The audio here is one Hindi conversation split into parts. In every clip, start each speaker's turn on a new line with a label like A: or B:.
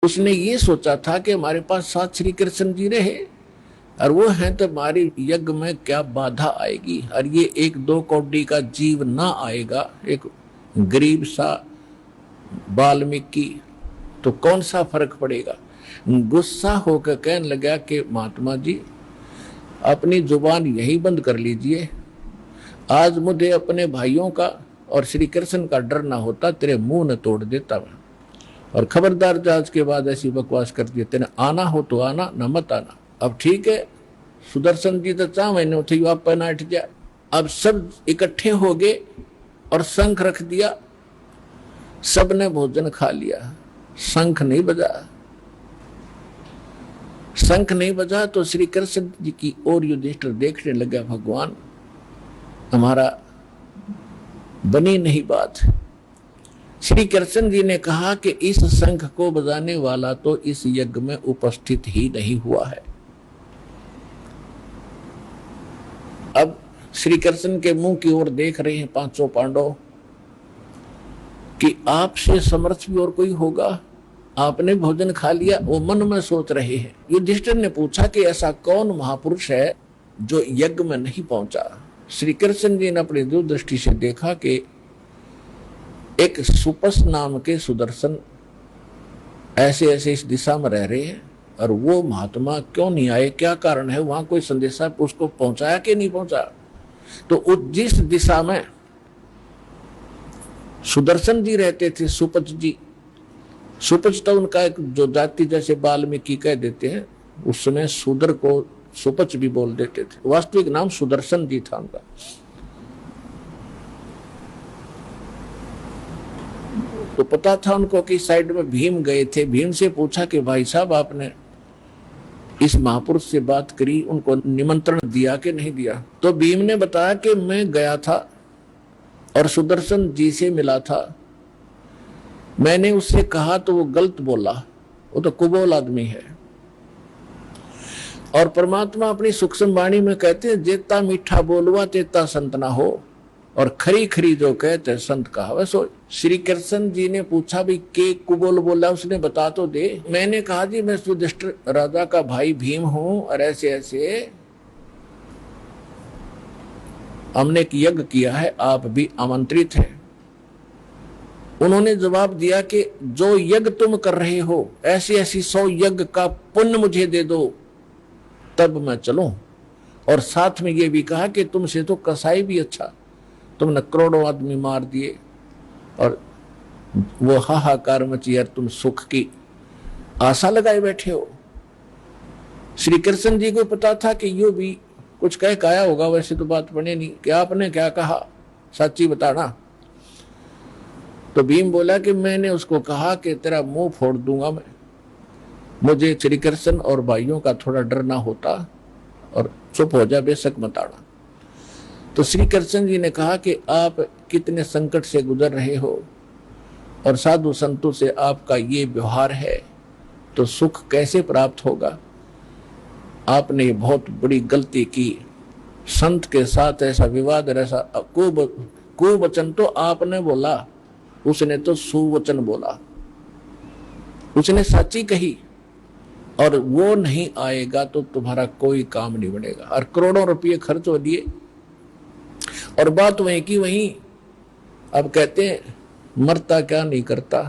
A: उसने ये सोचा था कि हमारे पास साथ श्री कृष्ण जी रहे और वो हैं तो हमारी यज्ञ में क्या बाधा आएगी, और ये एक दो कौड़ी का जीव ना आएगा, एक गरीब सा वाल्मीकि, तो कौन सा फर्क पड़ेगा। गुस्सा होकर कहने लगा कि महात्मा जी अपनी जुबान यही बंद कर लीजिए, आज मुझे अपने भाइयों का और श्री कृष्ण का डर ना होता तेरे मुंह न तोड़ देता मैं, और खबरदार जहाज के बाद ऐसी बकवास कर दी, तेने आना हो तो आना न मत आना। अब ठीक है, सुदर्शन जी तो 4 महीने थे आप पैनाट जाए। अब सब इकट्ठे हो गए और शंख रख दिया, सबने भोजन खा लिया, शंख नहीं बजा। शंख नहीं बजा तो श्री कृष्ण जी की ओर युधिष्ठिर देखने लगा, भगवान हमारा बनी नहीं बात। श्री कृष्ण जी ने कहा कि इस शंख को बजाने वाला तो इस यज्ञ में उपस्थित ही नहीं हुआ है। अब श्री कृष्ण के मुंह की ओर देख रहे हैं पांचों पांडव कि आपसे समर्थ भी और कोई होगा, आपने भोजन खा लिया, वो मन में सोच रहे हैं। युधिष्ठिर ने पूछा कि ऐसा कौन महापुरुष है जो यज्ञ में नहीं पहुंचा। श्री कृष्ण जी ने अपनी दूरदृष्टि से देखा कि एक सुपस नाम के सुदर्शन ऐसे ऐसे इस दिशा में रह रहे हैं, और वो महात्मा क्यों नहीं आए, क्या कारण है, वहां कोई संदेशा उसको पहुंचाया कि नहीं पहुंचा। तो जिस दिशा में सुदर्शन जी रहते थे, सुपच जी, सुपच तो उनका एक जो जाति जैसे वाल्मीकि कह देते हैं, उस समय शूद्र को सुपच भी बोल देते थे, वास्तविक नाम सुदर्शन जी था उनका। तो पता था उनको कि साइड में भीम गए थे। भीम से पूछा कि भाई साहब आपने इस महापुरुष से बात करी, उनको निमंत्रण दिया कि नहीं दिया। तो भीम ने बताया कि मैं गया था और सुदर्शन जी से मिला था, मैंने उससे कहा तो वो गलत बोला, वो तो कुबोल आदमी है। और परमात्मा अपनी सूक्ष्म वाणी में कहते हैं, जेता मीठा बोलवा तेता संत ना हो, और खरी खरी जो कहते संत कहावे सो। श्री कृष्ण जी ने पूछा भी के कुबोल बोला, उसने बता तो दे। मैंने कहा जी मैं युधिष्ठिर राजा का भाई भीम हूं, और ऐसे ऐसे हमने एक यज्ञ किया है, आप भी आमंत्रित हैं। उन्होंने जवाब दिया कि जो यज्ञ तुम कर रहे हो ऐसी ऐसी 100 यज्ञ का पुण्य मुझे दे दो, तब मैं चलूं। और साथ में ये भी कहा कि तुमसे तो कसाई भी अच्छा, तुमने करोड़ों आदमी मार दिए और वो हाहाकार मची, यार तुम सुख की आशा लगाए बैठे हो। श्री कृष्ण जी को पता था कि यो भी कुछ कह काया होगा, वैसे तो बात बने नहीं कि आपने क्या कहा, सच्ची बताना। तो भीम बोला कि मैंने उसको कहा कि तेरा मुंह फोड़ दूंगा मैं, मुझे श्री कृष्ण और भाइयों का थोड़ा डर ना होता, और चुप हो जा, बेशक मत आना। तो श्री कृष्ण जी ने कहा कि आप कितने संकट से गुजर रहे हो और साधु संतों से आपका ये व्यवहार है, तो सुख कैसे प्राप्त होगा। आपने बहुत बड़ी गलती की, संत के साथ ऐसा विवाद, ऐसा कुवचन तो आपने बोला, उसने तो सुवचन बोला, उसने सच्ची कही, और वो नहीं आएगा तो तुम्हारा कोई काम नहीं बनेगा। और करोड़ों रुपये खर्च हो दिए और बात वहीं की वहीं। अब कहते हैं मरता क्या नहीं करता।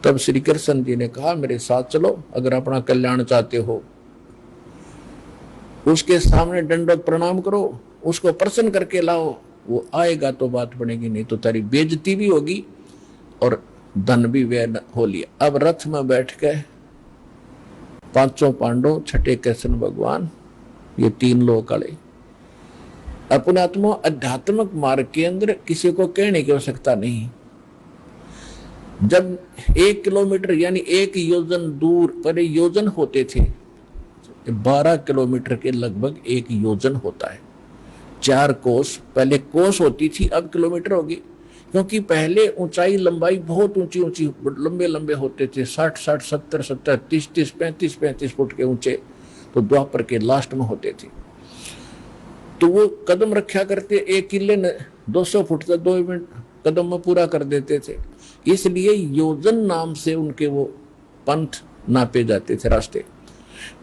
A: तब श्री कृष्ण जी ने कहा मेरे साथ चलो, अगर अपना कल्याण चाहते हो। उसके सामने दंडवत प्रणाम करो, उसको प्रसन्न करके लाओ, वो आएगा तो बात बनेगी, नहीं तो तेरी बेइज्जती भी होगी और धन भी व्यय हो लिया। अब रथ में बैठ के पांचों पांडव, छठे कृष्ण भगवान, ये 3 लोग आए। अपनात्मा आध्यात्मिक मार्ग के अंदर किसी को कहने की आवश्यकता नहीं। जब 1 किलोमीटर यानी 1 योजन दूर पर योजन होते थे, 12 किलोमीटर के लगभग 1 योजन होता है। 4 कोस, पहले कोस होती थी, अब किलोमीटर होगी, क्योंकि पहले ऊंचाई लंबाई बहुत ऊंची ऊंची लंबे लंबे होते थे, 60-60, 70-70, 30-30, 35-35 फुट के ऊंचे, तो द्वापर के लास्ट में होते थे। तो वो कदम रखा करते, 1 किले 200 फुट तक 2 मिनट कदम में पूरा कर देते थे। इसलिए योजन नाम से उनके वो पंथ नापे जाते थे रास्ते।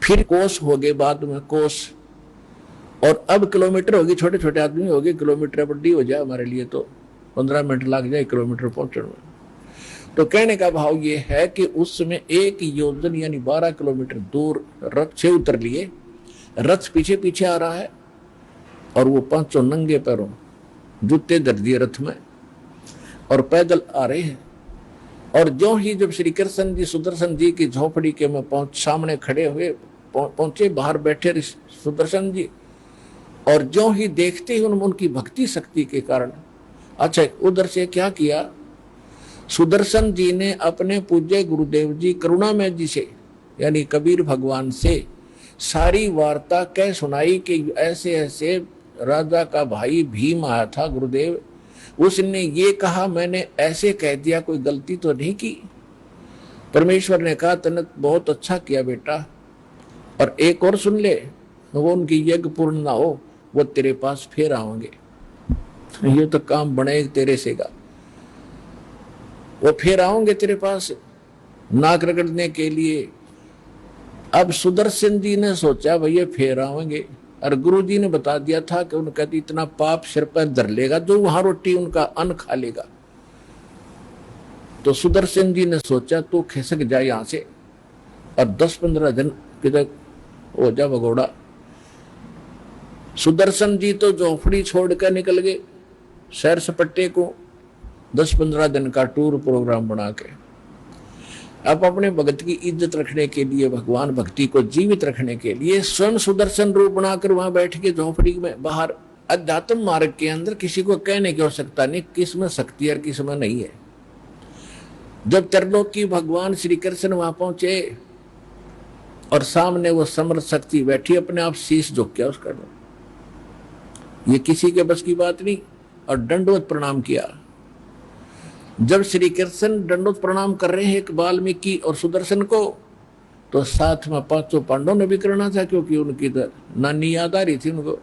A: फिर कोस हो गए, बाद में कोस, और अब किलोमीटर होगी। छोटे छोटे आदमी हो गए, किलोमीटर बड़ी हो जाए हमारे लिए तो 15 मिनट लग जाए किलोमीटर पहुंचने में। तो कहने का भाव ये है कि उस समय एक योजन यानी 12 किलोमीटर दूर रथ से उतर लिए, रथ पीछे पीछे आ रहा है और वो पांचों नंगे पैरों जूते धर दिए रथ में और पैदल आ रहे हैं। और जो ही जब श्री कृष्ण जी सुदर्शन जी की झोपड़ी के में सामने खड़े हुए पहुंचे, बाहर बैठे सुदर्शन जी, और जो ही देखते ही उनकी भक्ति शक्ति के कारण, अच्छा उधर से क्या किया, सुदर्शन जी ने अपने पूज्य गुरुदेव जी करुणामय जी से यानी कबीर भगवान से सारी वार्ता कह सुनाई कि ऐसे ऐसे राजा का भाई भीम आया था गुरुदेव, उसने ये कहा, मैंने ऐसे कह दिया, कोई गलती तो नहीं की। परमेश्वर ने कहा तने बहुत अच्छा किया बेटा, और एक और सुन ले, वो उनकी यज्ञ पूर्ण ना हो वो तेरे पास फिर आओगे, ये तो काम बने तेरे से का, वो फिर आओगे तेरे पास नाक रगड़ने के लिए। अब सुदर्शन जी ने सोचा भैया फिर आएंगे, और गुरु जी ने बता दिया था कि उनका इतना पाप सिर पर धर लेगा जो वहां रोटी उनका अन्न खा लेगा। तो सुदर्शन जी ने सोचा तू खिसक जाए यहां से और 10-15 दिन किधर हो जा भगोड़ा। सुदर्शन जी तो झोपड़ी छोड़कर निकल गए सैर सपट्टे को, 10-15 दिन का टूर प्रोग्राम बना के। अब अपने भगत की इज्जत रखने के लिए, भगवान भक्ति को जीवित रखने के लिए स्वयं सुदर्शन रूप बनाकर वहां बैठ के झोपड़ी में बाहर अध्यात्म मार्ग के अंदर किसी को कहने की आवश्यकता नहीं किस में शक्ति है और किस में नहीं है। जब त्रिलोक की भगवान श्री कृष्ण वहां पहुंचे और सामने वो समर्थ शक्ति बैठी, अपने आप शीश झुक गया उसका, ये किसी के बस की बात नहीं, और दंडवत प्रणाम किया। जब श्री कृष्ण दंडवत प्रणाम कर रहे हैं एक वाल्मीकि और सुदर्शन को, तो साथ में पांचों पांडवों ने भी करना था, क्योंकि उनकी नानी याद आ रही थी उनको।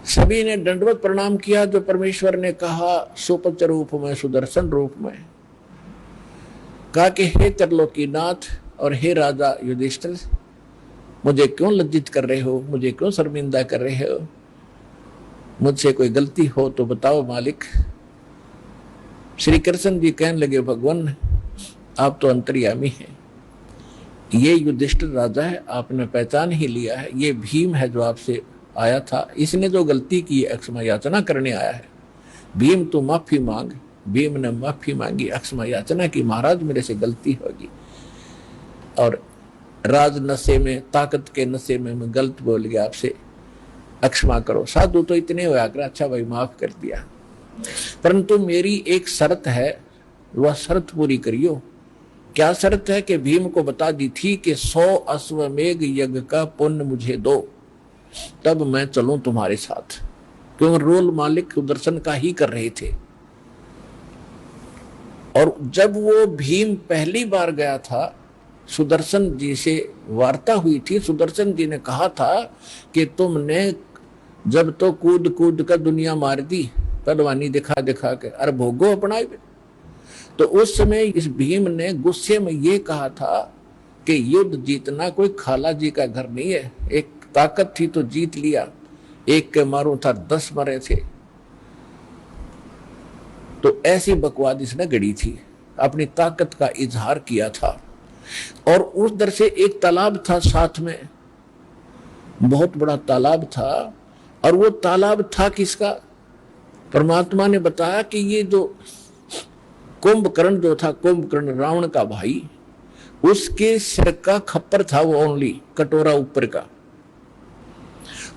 A: सभी ने दंडवत प्रणाम किया। जो परमेश्वर ने कहा सुपच रूप में, सुदर्शन रूप में, कहा कि हे त्रिलोकीनाथ और हे राजा युधिष्ठिर, मुझे क्यों लज्जित कर रहे हो, मुझे क्यों शर्मिंदा कर रहे हो, मुझसे कोई गलती हो तो बताओ मालिक। श्री कृष्ण जी कहने लगे भगवान आप तो अंतर्यामी हैं, ये युधिष्ठिर राजा है, आपने पहचान ही लिया है, ये भीम है जो आपसे आया था, इसने जो गलती की अक्षमा याचना करने आया है। भीम तू माफी मांग। भीम ने माफी मांगी, अक्षमा याचना की, महाराज मेरे से गलती होगी और राज नशे में, ताकत के नशे में मैं गलत बोल गया, आपसे अक्षमा करो। साधु तो इतने हुआ कर अच्छा भाई माफ कर दिया, परंतु मेरी एक शर्त है, वह शर्त पूरी करियो। क्या शर्त है कि भीम को बता दी थी कि 100 अश्वमेघ यज्ञ का पुण्य मुझे दो, तब मैं चलूं तुम्हारे साथ, क्यों रोल मालिक सुदर्शन का ही कर रहे थे। और जब वो भीम पहली बार गया था, सुदर्शन जी से वार्ता हुई थी, सुदर्शन जी ने कहा था कि तुमने जब तो कूद कूद कर दुनिया मार दी, पहलवानी दिखा दिखा के, अरे भोगो अपनाए। तो उस समय इस भीम ने गुस्से में ये कहा था कि युद्ध जीतना कोई खाला जी का घर नहीं है, एक ताकत थी तो जीत लिया, एक के मारो था 10 मरे थे। तो ऐसी बकवाद इसने गढ़ी थी, अपनी ताकत का इजहार किया था। और उस दर से एक तालाब था साथ में, बहुत बड़ा तालाब था, और वो तालाब था किसका? परमात्मा ने बताया कि ये जो कुंभकर्ण जो था, कुंभकर्ण रावण का भाई, उसके सिर का खप्पर था वो ओनली, कटोरा ऊपर का,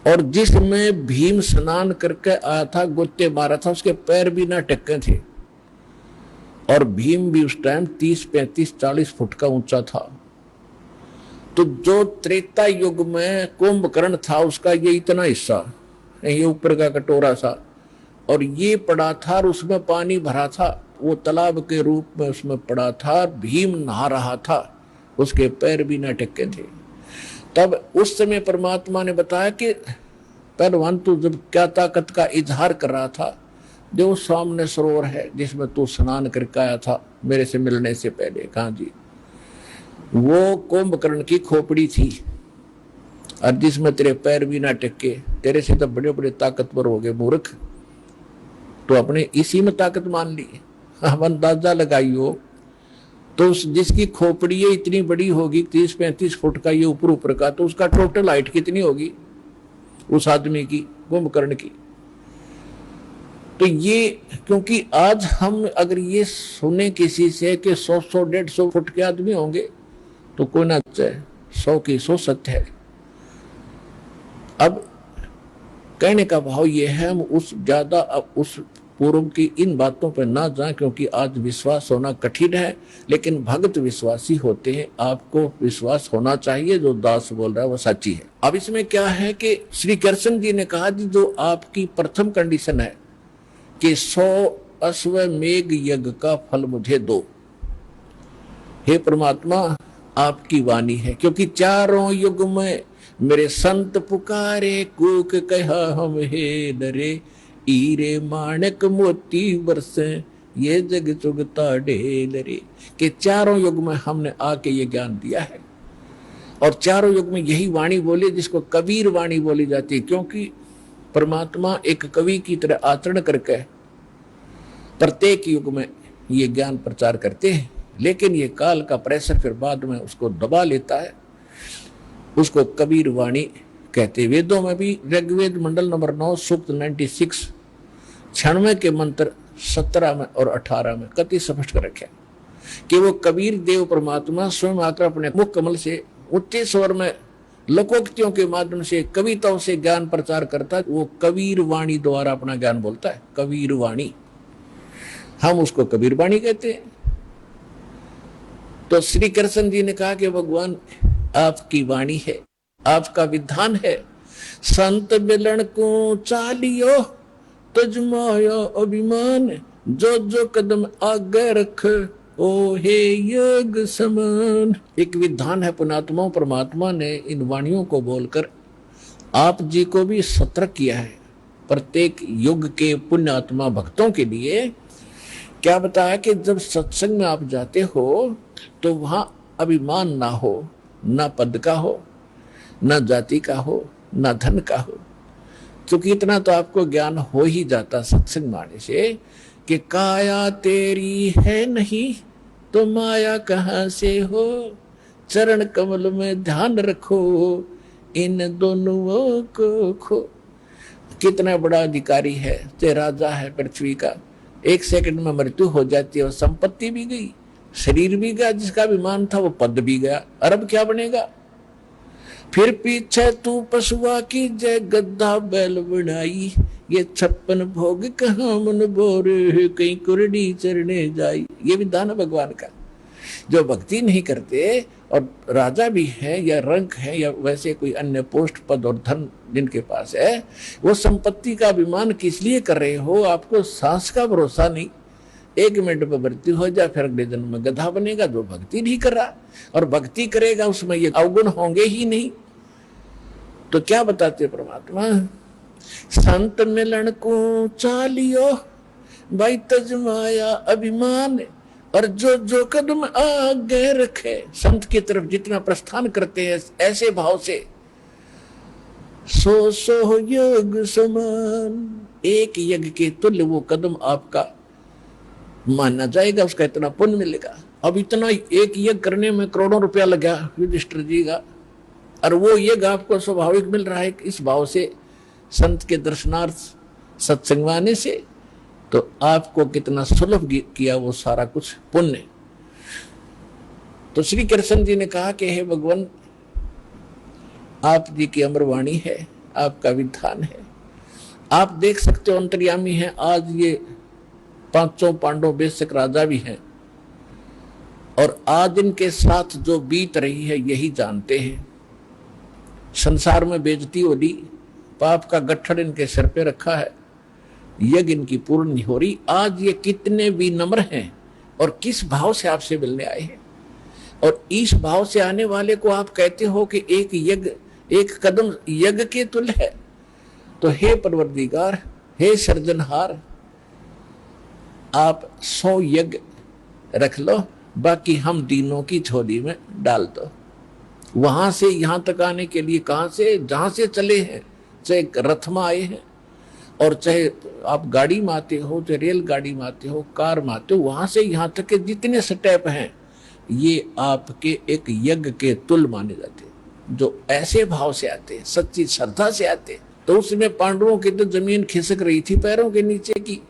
A: और जिसमें भीम स्नान करके आया था, गोते मारा था, उसके पैर भी ना टक्के थे। और भीम भी उस टाइम 30, 35, 40 फुट का ऊंचा था। तो जो त्रेता युग में कुंभकर्ण था उसका ये इतना हिस्सा, ये ऊपर का कटोरा सा, और ये पड़ा था और उसमें पानी भरा था, वो तालाब के रूप में उसमें पड़ा था। भीम नहा रहा था, उसके पैर भी न टक्के थे। तब उस समय परमात्मा ने बताया कि पहलवान तू जब क्या ताकत का इजहार कर रहा था, जो सामने सरोवर है जिसमें तू स्नान करके आया था मेरे से मिलने से पहले। कहाँ जी? वो कुंभकर्ण की खोपड़ी थी, और जिसमें तेरे पैर भी ना टिके, तेरे से तो बड़े बड़े ताकतवर हो गए मूर्ख, तो अपने इसी में ताकत मान ली। हम अंदाजा लगाइयो, तो जिसकी खोपड़ी है इतनी बड़ी होगी 30-35 फुट का, ये ऊपर ऊपर का, तो उसका टोटल हाइट कितनी होगी उस आदमी की, कुंभकर्ण की। तो ये, क्योंकि आज हम अगर ये सुने किसी से कि 100-150 फुट के आदमी होंगे, तो कोई ना चाहे 100 की 100 सत्य है। अब कहने का भाव ये है, हम उस ज्यादा अब उस पूर्व की इन बातों पर ना जाएं, क्योंकि आज विश्वास होना कठिन है, लेकिन भक्त विश्वासी होते हैं। आपको विश्वास होना चाहिए जो दास बोल रहा है वो सच्ची है। अब इसमें क्या है कि श्री कृष्ण जी ने कहा कि जो आपकी प्रथम कंडीशन है कि 100 अश्वमेघ यज्ञ का फल मुझे दो। हे परमात्मा, आपकी वाणी है, क्योंकि चारों युग में मेरे संत पुकारे, कूक कहा हम हे डरे, हीरे माणक मोती बरसे, ये जग चुगता ढेल रे। कि चारों युग में हमने आके ये ज्ञान दिया है, और चारों युग में यही वाणी बोली जिसको कबीर वाणी बोली जाती है, क्योंकि परमात्मा एक कवि की तरह आचरण करके प्रत्येक युग में ये ज्ञान प्रचार करते हैं। लेकिन ये काल का प्रेशर फिर बाद में उसको दबा लेता है, उसको कबीर वाणी कहते। वेदों में भी ऋग्वेद मंडल नंबर 9 सूक्त 96 96 के मंत्र 17 में और 18 में कति स्पष्ट कर रखे कि वो कबीर देव परमात्मा स्वयं आकर अपने मुख कमल से उच्च स्वर में लोकोक्तियों के माध्यम से कविताओं से ज्ञान प्रचार करता है। वो कबीर वाणी द्वारा अपना ज्ञान बोलता है, कबीर वाणी, हम उसको कबीर वाणी कहते हैं। तो श्री कृष्ण जी ने कहा कि भगवान आपकी वाणी है, आपका विधान है। संत मिलन को चालियो तजमायो अभिमान, जो जो कदम आगे रख ओ हे योग समान। एक विधान है पुणात्मा, परमात्मा ने इन वाणियों को बोलकर आप जी को भी सतर्क किया है। प्रत्येक युग के पुण्यात्मा भक्तों के लिए क्या बताया कि जब सत्संग में आप जाते हो तो वहां अभिमान ना हो, ना पद का हो, ना जाति का हो, ना धन का हो। क्योंकि इतना तो आपको ज्ञान हो ही जाता सत्संग माने से कि काया तेरी है नहीं तो माया कहां से हो, चरण कमल में ध्यान रखो इन दोनों को खो। कितना बड़ा अधिकारी है, ते राजा है पृथ्वी का, 1 सेकंड में मृत्यु हो जाती है और संपत्ति भी गई, शरीर भी गया, जिसका अभिमान था वो पद भी गया, अरब क्या बनेगा। फिर पीछे तू पशुआ की जय गद्दा बैल बनाई, ये 56 भोग कहाँ मन बोरे कहीं कुरडी चरने जाई। ये विधान है भगवान का। जो भक्ति नहीं करते और राजा भी है या रंक है या वैसे कोई अन्य पोस्ट पद और धन जिनके पास है, वो संपत्ति का अभिमान किस लिए कर रहे हो। आपको सांस का भरोसा नहीं, 1 मिनट में मृत्यु हो जाए, फिर अगले जन्म में गधा बनेगा। जो भक्ति नहीं कर रहा और भक्ति करेगा उसमें ये अवगुण होंगे ही नहीं। तो क्या बताते परमात्मा, संत मिलन को चालियो भाई तजमाया अभिमान, और जो जो कदम आगे रखे, संत की तरफ जितना प्रस्थान करते हैं ऐसे भाव से, सो सो योग समान, एक यज्ञ के तुल्य वो कदम आपका माना जाएगा, उसका इतना पुण्य मिलेगा। अब इतना एक यज्ञ करने में करोड़ों रुपया लगा युधिष्ठिर जी का, और वो यज्ञ आपको स्वाभाविक मिल रहा है इस भाव से संत के दर्शनार्थ सत्संग आने से, तो आपको कितना सुलभ किया वो सारा कुछ पुण्य। तो श्री कृष्ण जी ने कहा कि हे भगवान, आप जी की अमर वाणी है, आपका विधान है, आप देख सकते हो अंतर्यामी है। आज ये 500 पांडव बेशक राजा भी हैं, और आज इनके साथ जो बीत रही है यही जानते हैं। संसार में बेइज्जती हो ली, पाप का गट्ठर इनके सिर पे रखा है, यज्ञ इनकी पूर्ण नहीं हो रही। आज ये कितने विनम्र हैं और किस भाव से आपसे मिलने आए हैं, और इस भाव से आने वाले को आप कहते हो कि एक यज्ञ, एक कदम यज्ञ के तुल्य है। तो हे परवरदिगार, हे सृजनहार, आप 100 यज्ञ रख लो, बाकी हम तीनों की झोली में डाल दो। वहां से यहां तक आने के लिए कहां से, जहां से चले हैं, चाहे रथ में आए हैं और चाहे आप गाड़ी में आते हो, चाहे रेलगाड़ी में आते हो, कार में आते हो, वहां से यहां तक के जितने स्टेप हैं ये आपके एक यज्ञ के तुल्य माने जाते हैं। जो ऐसे भाव से आते, सच्ची श्रद्धा से आते, तो उसमें पांडवों की तो जमीन खिसक रही थी पैरों के नीचे की।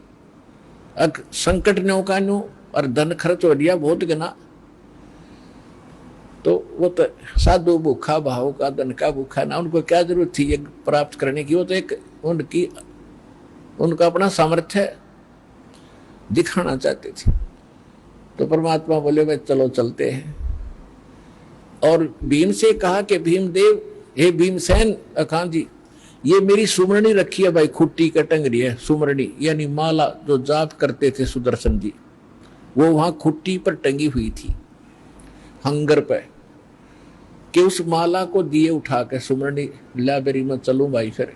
A: संकट नौका नो और धन खर्च हो दिया बहुत गना, तो वो तो साधु भूखा भाव का, धन का भूखा ना, उनको क्या जरूरत थी यज्ञ प्राप्त करने की। वो तो एक उनका अपना सामर्थ्य दिखाना चाहते थे। तो परमात्मा बोले भाई चलो चलते हैं। और भीम से कहा कि भीमदेव, हे भीमसेन अखान जी, ये मेरी सुमरणी रखी है भाई, खुट्टी का टंगरी है सुमरणी, यानी माला जो जाप करते थे सुदर्शन जी, वो वहां खुट्टी पर टंगी हुई थी हंगर पे, कि उस माला को दिए उठा के सुमरणी लाइब्रेरी में चलूं भाई। फिर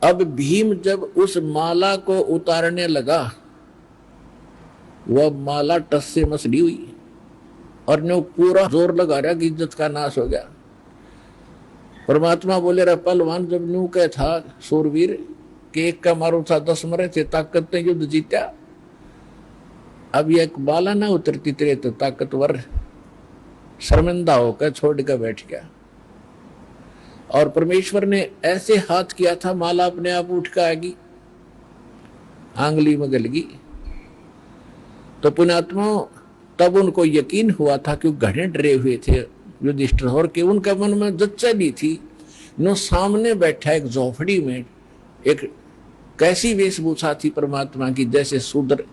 A: अब भीम जब उस माला को उतारने लगा, वह माला टस से मसली हुई और ने पूरा जोर लगा रहा कि इज्जत का नाश हो गया। परमात्मा बोले रहा पहलवान जब न्यू कह था सूरवीर कि एक का मारो था 10 मरे थे, ताकत ने युद्ध जीता। अब ये एक बाला ना उतरती तेरे तो ताकतवर शर्मिंदा होकर छोड़ कर बैठ गया। और परमेश्वर ने ऐसे हाथ किया था, माला अपने आप उठ कर आएगी, आंगली में गल गई। तो पुण्यात्मा तब उनको यकीन हुआ था कि घड़े डरे हुए थे युधिष्ठिर, और कि उनका मन में जच्चली थी नो सामने बैठा एक झोपड़ी में एक कैसी वेशभूषा थी परमात्मा की, जैसे शूद्र।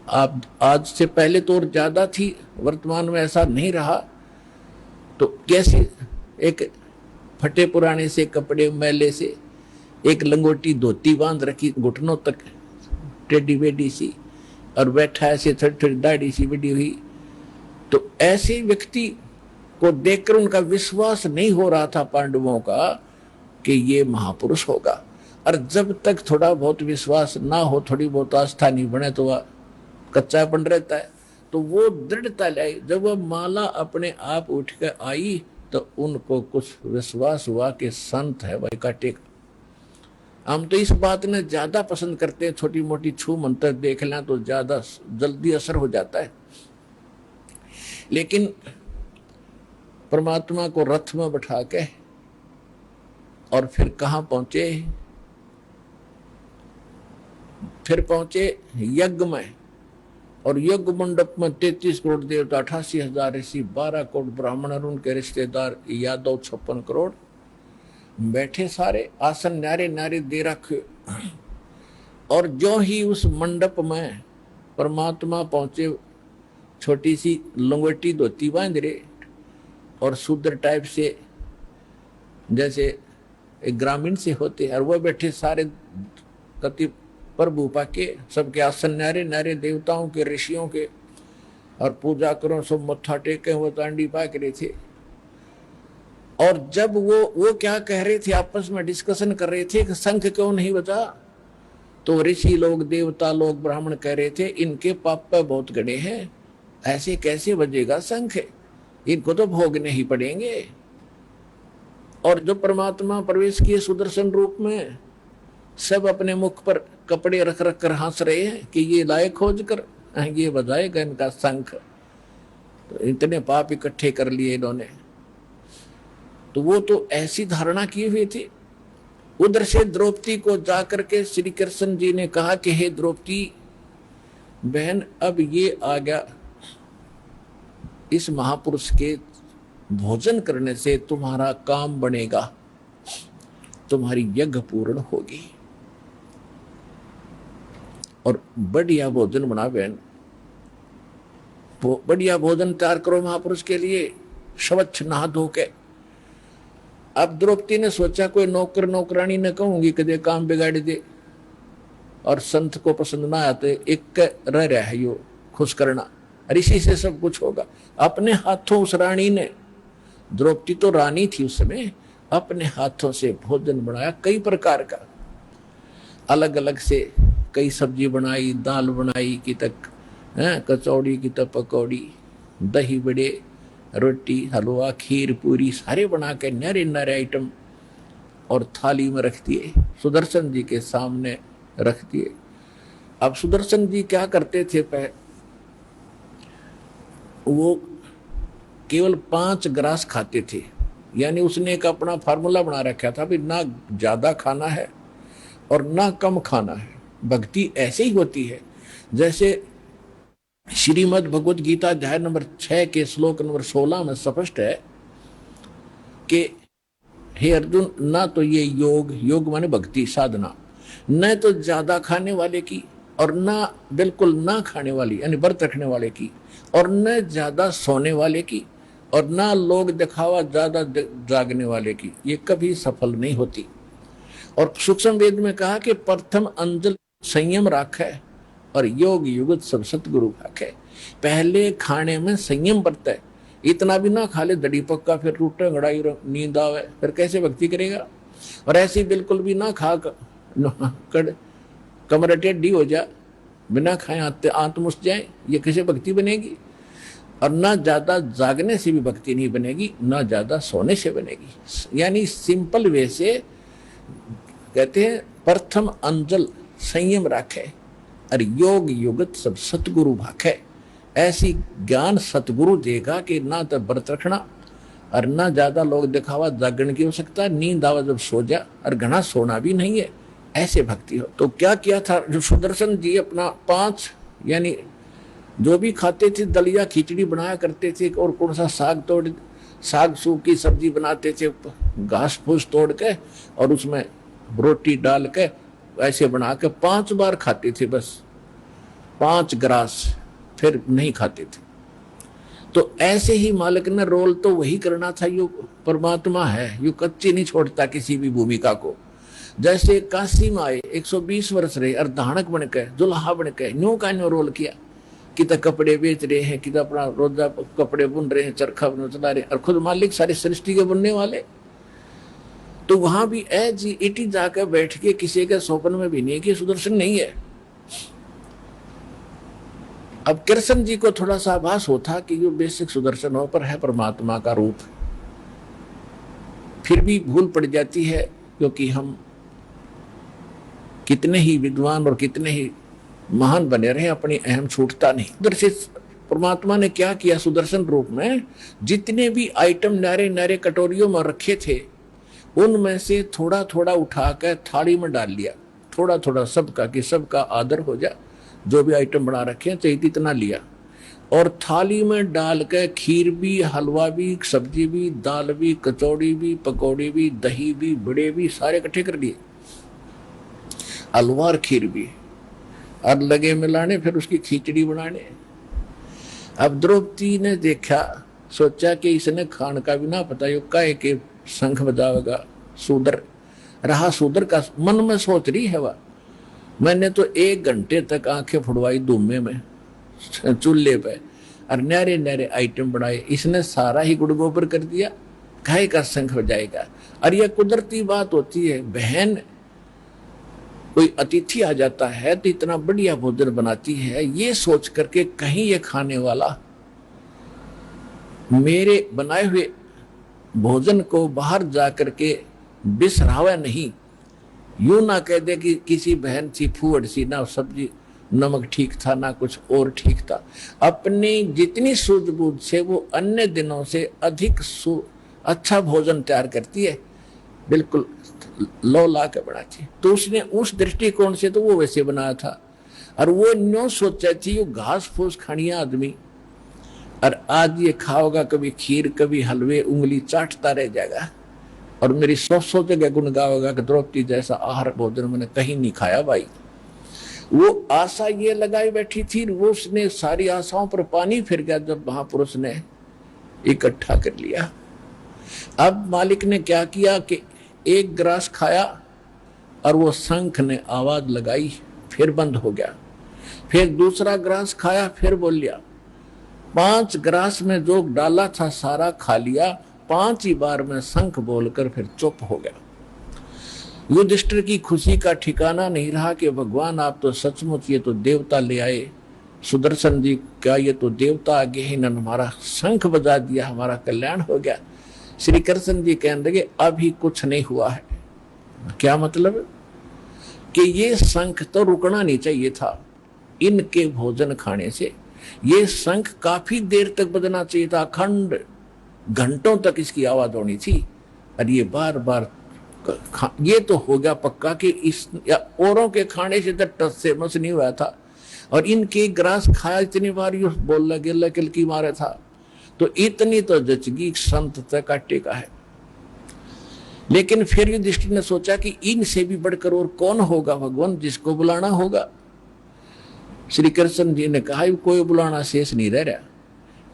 A: आप आज से पहले तो और ज्यादा थी, वर्तमान में ऐसा नहीं रहा। तो कैसे एक फटे पुराने से कपड़े मैले से एक लंगोटी धोती बांध रखी घुटनों तक टेढ़ी बेडी सी, और बैठा ऐसे थोड़ी थोड़ी दाढ़ी सी बड़ी हुई। तो ऐसे व्यक्ति को देखकर उनका विश्वास नहीं हो रहा था पांडवों का कि ये महापुरुष होगा। और जब तक थोड़ा बहुत विश्वास ना हो, थोड़ी बहुत आस्था नहीं बने, तो वह कच्चापन रहता है। तो वो दृढ़ता लाई, जब वह माला अपने आप उठ कर आई तो उनको कुछ विश्वास हुआ कि संत है भाई काटे का। हम तो इस बात ने ज्यादा पसंद करते हैं, छोटी मोटी छू मंत्र देख लें तो ज्यादा जल्दी असर हो जाता है। लेकिन परमात्मा को रथ में बैठा के और फिर कहां पहुंचे, फिर पहुंचे यज्ञ में। और यज्ञ मंडप में 33 करोड़ देवता, 88,000 ऋषि, 12 करोड़ ब्राह्मण और उनके रिश्तेदार यादव 56 करोड़ बैठे, सारे आसन न्यारे न्यारे दे रखे। और जो ही उस मंडप में परमात्मा पहुंचे, छोटी सी लंगोटी धोती बांध रहे और शूद्र टाइप से जैसे एक ग्रामीण से होते हैं, और वह बैठे सारे कति प्रभु पाके, सबके आसन न्यारे न्यारे देवताओं के ऋषियों के, और पूजा करो सब मत्था टेके वो तांडी पाक रहे थे। और जब वो क्या कह रहे थे, आपस में डिस्कशन कर रहे थे कि शंख क्यों नहीं बजा, तो ऋषि लोग, देवता लोग, ब्राह्मण कह रहे थे इनके पाप पे बहुत गड़े हैं, ऐसे कैसे बजेगा शंख, इनको तो भोगने ही पड़ेंगे। और जो परमात्मा प्रवेश किए सुदर्शन रूप में, सब अपने मुख पर कपड़े रख रख कर हंस रहे हैं कि ये लायक खोज कर ये बजाएगा इनका शंख। तो इतने पाप इकट्ठे कर लिए इन्होंने। तो वो तो ऐसी धारणा की हुई थी। उधर से द्रौपदी को जाकर के श्री कृष्ण जी ने कहा कि हे द्रौपदी बहन, अब ये आ गया, इस महापुरुष के भोजन करने से तुम्हारा काम बनेगा, तुम्हारी यज्ञ पूर्ण होगी। और बढ़िया भोजन बना बहन, बढ़िया भोजन तैयार करो महापुरुष के लिए, स्वच्छ नहा धो के। अब द्रौपदी ने सोचा कोई नौकर नौकरानी न कहूंगी कदे काम बिगाड़ दे, और संत को पसंद ना आते, एक रह रहा है यो खुश करना, ऋषि से सब कुछ होगा। अपने हाथों उस रानी ने, द्रौपदी तो रानी थी उस समय, अपने हाथों से भोजन बनाया कई प्रकार का, अलग अलग से कई सब्जी बनाई, दाल बनाई, कि तक हैं, कचौड़ी की तो पकौड़ी, दही बड़े, रोटी, हलवा, खीर, पूरी सारे बना के नरे नरे आइटम और थाली में रख दिए, सुदर्शन जी के सामने रख दिए। अब सुदर्शन जी क्या करते थे, वो केवल 5 ग्रास खाते थे। यानी उसने एक अपना फार्मूला बना रखा था भी ना ज्यादा खाना है और ना कम खाना है। भक्ति ऐसे ही होती है जैसे श्रीमद् भगवद गीता अध्याय नंबर 6 के श्लोक नंबर 16 में स्पष्ट है कि हे अर्जुन, ना तो ये योग माने भक्ति साधना, न तो ज्यादा खाने वाले की और ना बिल्कुल ना खाने वाली यानी व्रत रखने वाले की, और न ज्यादा सोने वाले की, और ना लोग दिखावा ज्यादा जागने वाले की, ये कभी सफल नहीं होती। और सूक्ष्म वेद में कहा कि प्रथम अंजल संयम राखे और योग युगत सब सतगुरु भाखे। पहले खाने में संयम बरते, इतना भी ना खा ले दड़ी पक्का, फिर टूटे गड़ाई नींद आवे, फिर कैसे भक्ति करेगा। और ऐसी बिल्कुल भी ना खा कमर टेढ़ी हो जा, बिना खाए आंत मुस जाए, ये कैसे भक्ति बनेगी। और ना ज्यादा जागने से भी भक्ति नहीं बनेगी, ना ज्यादा सोने से बनेगी। यानी सिंपल वे से कहते हैं प्रथम अंजल संयम राखे और योग युगत सब सतगुरु भाखे। ऐसी ज्ञान सतगुरु देगा कि ना तो व्रत रखना और ना ज्यादा लोग दिखावा जागरण की हो सकता, नींद आवा जब सो जा, और घना सोना भी नहीं है, ऐसे भक्ति हो। तो क्या किया था जो सुदर्शन जी, अपना 5 यानी जो भी खाते थे दलिया खिचड़ी बनाया करते थे, और कौन सा साग सूग की सब्जी बनाते थे, घास फूस तोड़ के और उसमें रोटी डाल के ऐसे बना के 5 बार खाते थे, बस 5 ग्रास, फिर नहीं खाते थे। तो ऐसे ही मालिक ने रोल तो वही करना था। यू परमात्मा है, यू कच्ची नहीं छोड़ता किसी भी भूमिका को। जैसे काशी में आए 120 वर्ष रहे, अर्धानक बन के, दुल्हा बन के, न्यू का न्यू रोल किया, कि तो कपड़े बेच रहे हैं, कि तो अपना रोजा कपड़े बुन रहे हैं, चरखा चला रहे हैं, और खुद मालिक सारी सृष्टि के बुनने वाले। तो वहां भी इटी जाकर बैठ के किसी के स्वप्न में भी नहीं कि सुदर्शन नहीं है। अब कृष्ण जी को थोड़ा सा आभास होता कि जो बेसिक सुदर्शन हो पर है परमात्मा का रूप, फिर भी भूल पड़ जाती है, क्योंकि हम कितने ही विद्वान और कितने ही महान बने रहे, अपनी अहम छूटता नहीं। उधर से परमात्मा ने क्या किया, सुदर्शन रूप में जितने भी आइटम नारे नारे कटोरियों में रखे थे, उनमें से थोड़ा थोड़ा उठाकर थाली में डाल लिया, थोड़ा थोड़ा सबका, कि सबका आदर हो जा। जो भी आइटम बना रखे हैं चाहिए इतना लिया, और थाली में डाल के खीर भी, हलवा भी, सब्जी भी, दाल भी, कचौड़ी भी, पकौड़ी भी, दही भी, बड़े भी, सारे इकट्ठे कर दिए, हलवा और खीर भी, और लगे मिलाने, फिर उसकी खिचड़ी बनाने। अब द्रौपदी ने देखा, सोचा कि इसने खान का भी ना पता, यो काहे के शंख बजावेगा, शूद्र रहा, शूद्र का मन में सोच रही है वह। मैंने तो 1 घंटे तक आंखें फुड़वाई धुएं में चूल्हे पे, और नारे नारे आइटम बनाए, इसने सारा ही गुड़ गोबर कर दिया, काहे का शंख बजाएगा। और यह कुदरती बात होती है, बहन कोई अतिथि आ जाता है तो इतना बढ़िया भोजन बनाती है, ये सोच करके कहीं ये खाने वाला मेरे बनाए हुए भोजन को बाहर जाकर के बिसरावा नहीं, यूं ना कह दे कि किसी बहन सी फूहड़ सी, ना सब्जी नमक ठीक था ना कुछ और ठीक था। अपनी जितनी सूझबूझ से वो अन्य दिनों से अधिक अच्छा भोजन तैयार करती है, बिल्कुल लो ला के बनाती। तो उसने उस दृष्टिकोण से तो वो वैसे बनाया था, और वो न्यों सोचा थी ये घास फूस खानी आदमी, और आज ये खाओगा कभी खीर कभी हलवे, उंगली चाटता रह जाएगा, और मेरी 100 जगह गुण गाओगा कि द्रौपदी जैसा आहार भोजन मैंने कहीं नहीं खाया भाई। वो आशा ये लगाई बैठी थी, वो उसने सारी आशाओं पर पानी फिर गया जब महापुरुष ने इकट्ठा कर लिया। अब मालिक ने क्या किया कि 1 ग्रास खाया, और वो शंख ने आवाज लगाई, फिर बंद हो गया। फिर दूसरा ग्रास खाया, फिर बोल लिया। 5 ग्रास में जो डाला था सारा खा लिया, 5 ही बार में शंख बोलकर फिर चुप हो गया। युधिष्ठिर की खुशी का ठिकाना नहीं रहा कि भगवान आप तो सचमुच ये तो देवता ले आए, सुदर्शन जी का ये तो देवता आगे ही इन्होंने हमारा शंख बजा दिया, हमारा कल्याण हो गया। श्री कृष्ण जी कहने लगे अभी कुछ नहीं हुआ है। क्या मतलब कि ये शंख तो रुकना नहीं चाहिए था इनके भोजन खाने से। ये शंख काफी देर तक बजना चाहिए था, अखंड घंटों तक इसकी आवाज होनी थी। और ये बार बार ये तो हो गया पक्का कि इस या औरों के खाने से तो टस से मस नहीं हुआ था, और इनके ग्रास खाया इतनी बार ये बोल लगे लकिल की मारे था, तो इतनी तो जचगी संत तक काटे का है। लेकिन फिर युधिष्ठिर ने सोचा कि इनसे भी बढ़कर और कौन होगा भगवान जिसको बुलाना होगा। श्री कृष्ण जी ने कहा कोई बुलाना शेष नहीं रह रहा,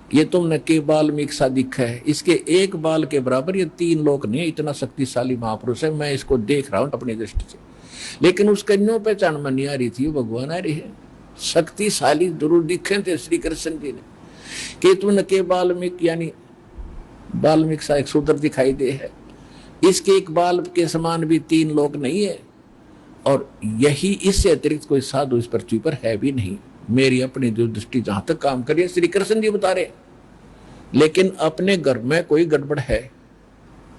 A: ये तुमने के बाल में एक सा दिखा है, इसके एक बाल के बराबर ये 3 लोक नहीं, इतना शक्तिशाली महापुरुष है, मैं इसको देख रहा हूं अपनी दृष्टि से। लेकिन उसके न्यों पहचान में नहीं आ रही थी, भगवान आ रही है। शक्तिशाली जरूर दिखे थे श्री कृष्ण जी ने कि तुमने के बाल्मीक यानी बाल्मीक सा एक शूद्र दिखाई दे है, इसके एक बाल के समान भी 3 लोक नहीं है, और यही इससे अतिरिक्त कोई साधु इस पृथ्वी पर है भी नहीं। मेरी अपनी जो दृष्टि जहां तक काम करिए श्री कृष्ण जी बता रहे। लेकिन अपने घर में कोई गड़बड़ है,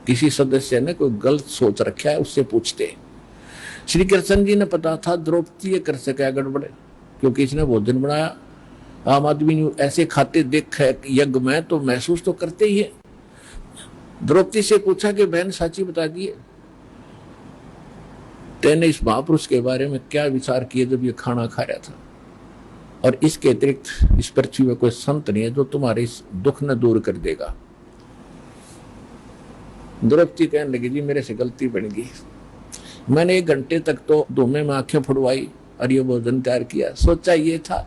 A: किसी सदस्य ने कोई गलत सोच रखा है, उससे पूछते। श्री कृष्ण जी ने पता था द्रौपदी कर से क्या गड़बड़ है, क्योंकि इसने भोजन बनाया। आम आदमी ऐसे खाते देख है यज्ञ में तो महसूस तो करते ही है। द्रौपदी से पूछा कि बहन साची बता दिए, तेने इस महापुरुष के बारे में क्या विचार किए जब ये खाना खा रहा था, और इसके अतिरिक्त इस पृथ्वी में कोई संत नहीं है जो तुम्हारे इस दुख न दूर कर देगा। द्रौपदी कहने लगी जी मेरे से गलती बन गई, मैंने 1 घंटे तक तो धूमे में आंखें फुड़वाई और ये भोजन तैयार किया, सोचा ये था,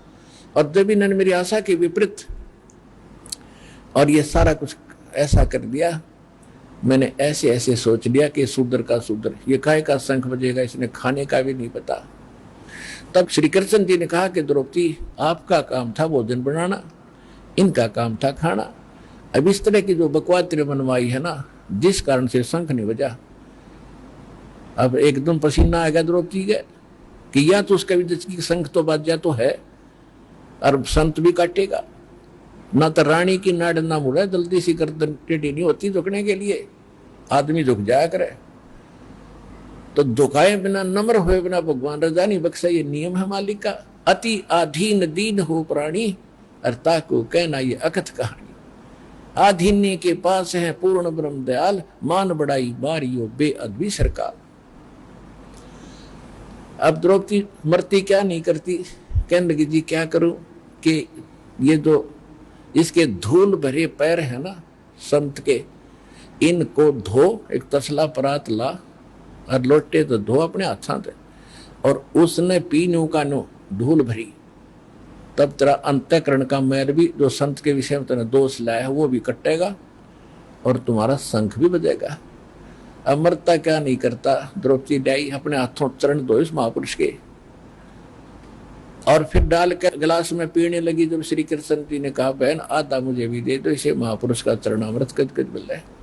A: और जब इन्होंने मेरी आशा के विपरीत और ये सारा कुछ ऐसा कर दिया, मैंने ऐसे ऐसे सोच लिया कि शूद्र का शूद्र, ये काय का शंख बजेगा, इसने खाने का भी नहीं पता। तब श्री कृष्ण जी ने कहा कि द्रौपदी आपका काम था भोजन बनाना, इनका काम था खाना। अब इस तरह की जो बकवास मनवाई है ना, जिस कारण से शंख नहीं बजा, अब एकदम पसीना आ गया द्रौपदी के कि या तो उसका विदेशी शंख तो बाज जा तो है, और संत भी काटेगा ना, तो रानी की नाड़ ना मुड़ा, जल्दी सी गर्दन टेढ़ी नहीं होती झुकने के लिए, आदमी झुक जाया करे। तो झुकाए बिना नम्र हुए बिना भगवान रजा नहीं बख्शा, ये नियम है मालिक का। अति आधीन दीन हो प्राणी, अर्ता को कहना ये अकथ कहानी। आधीन्य के पास है पूर्ण ब्रह्म दयाल, मान बढ़ाई बारियो बेअदबी सरकार। अब द्रौपदी मरती क्या नहीं करती, कहने लगी जी क्या करूं कि ये जो इसके धूल भरे पैर है ना संत के, इनको धो, एक तसला परात ला और लोटे तो धो अपने हाथों से, और उसने पीनू का नो धूल भरी, तब तेरा अंतःकरण का मैल भी जो संत के विषय में तेने दोष लाया है वो भी कटेगा, और तुम्हारा शंख भी बजेगा। अमरता क्या नहीं करता, द्रौपदी डाई अपने हाथों चरण धो इस महापुरुष के, और फिर डाल कर गिलास में पीने लगी। जब श्री कृष्ण जी ने कहा बहन आधा मुझे भी दे दो, इसे महापुरुष का चरणामृत कद मिल रहा है।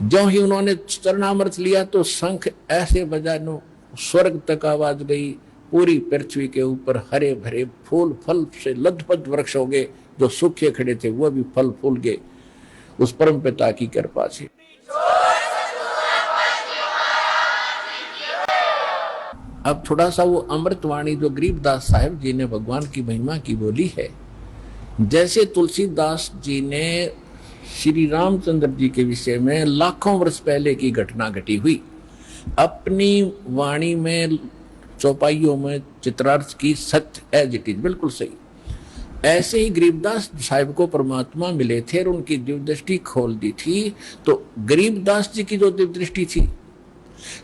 A: जो ही उन्होंने चरणामृत लिया तो शंख ऐसे बजा नो स्वर्ग तक आवाज गई, पूरी पृथ्वी के ऊपर हरे भरे फूल फल से लदपद वृक्ष हो गए, जो सूखे खड़े थे वो भी फल फूल गए उस परम पिता की कृपा से। अब थोड़ा सा वो अमृतवाणी जो गरीबदास साहिब जी ने भगवान की महिमा की बोली है, जैसे तुलसीदास जी ने श्री रामचंद्र जी के विषय में लाखों वर्ष पहले की घटना घटी हुई अपनी वाणी में चौपाइयों में चित्रार्थ की, सत्य एज इट इज बिल्कुल सही। ऐसे ही गरीबदास साहिब को परमात्मा मिले थे और उनकी दिव्य दृष्टि खोल दी थी। तो गरीबदास जी की जो दिव्य दृष्टि थी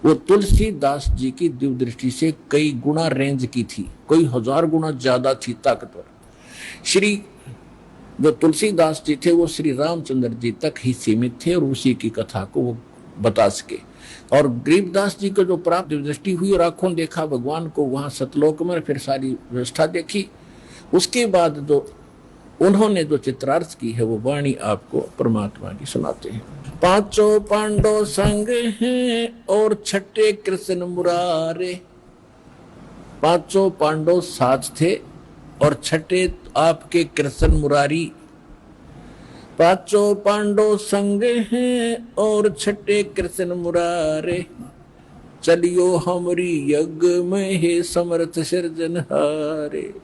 A: वो तुलसीदास जी की दिव्य दृष्टि से कई गुना रेंज की थी, कई 1000 गुना ज्यादा थी ताकतवर। श्री जो तुलसीदास जी थे वो श्री रामचंद्र जी तक ही सीमित थे और उसी की कथा को वो बता सके। और गरीबदास जी को जो प्राप्त दृष्टि हुई और आंखों देखा भगवान को वहां सतलोक में, फिर सारी व्यवस्था देखी, उसके बाद जो उन्होंने जो चित्रार्थ की है वो वाणी आपको परमात्मा की सुनाते हैं। 5 पांडव संग हैं और 6 कृष्ण मुरारे। 5 पांडव साथ थे और छठे आपके कृष्ण मुरारी। पांचों पांडव संग हैं और छठे कृष्ण मुरारे। चलियो हमरी यज्ञ में हे समर्थ सिरजनहारे।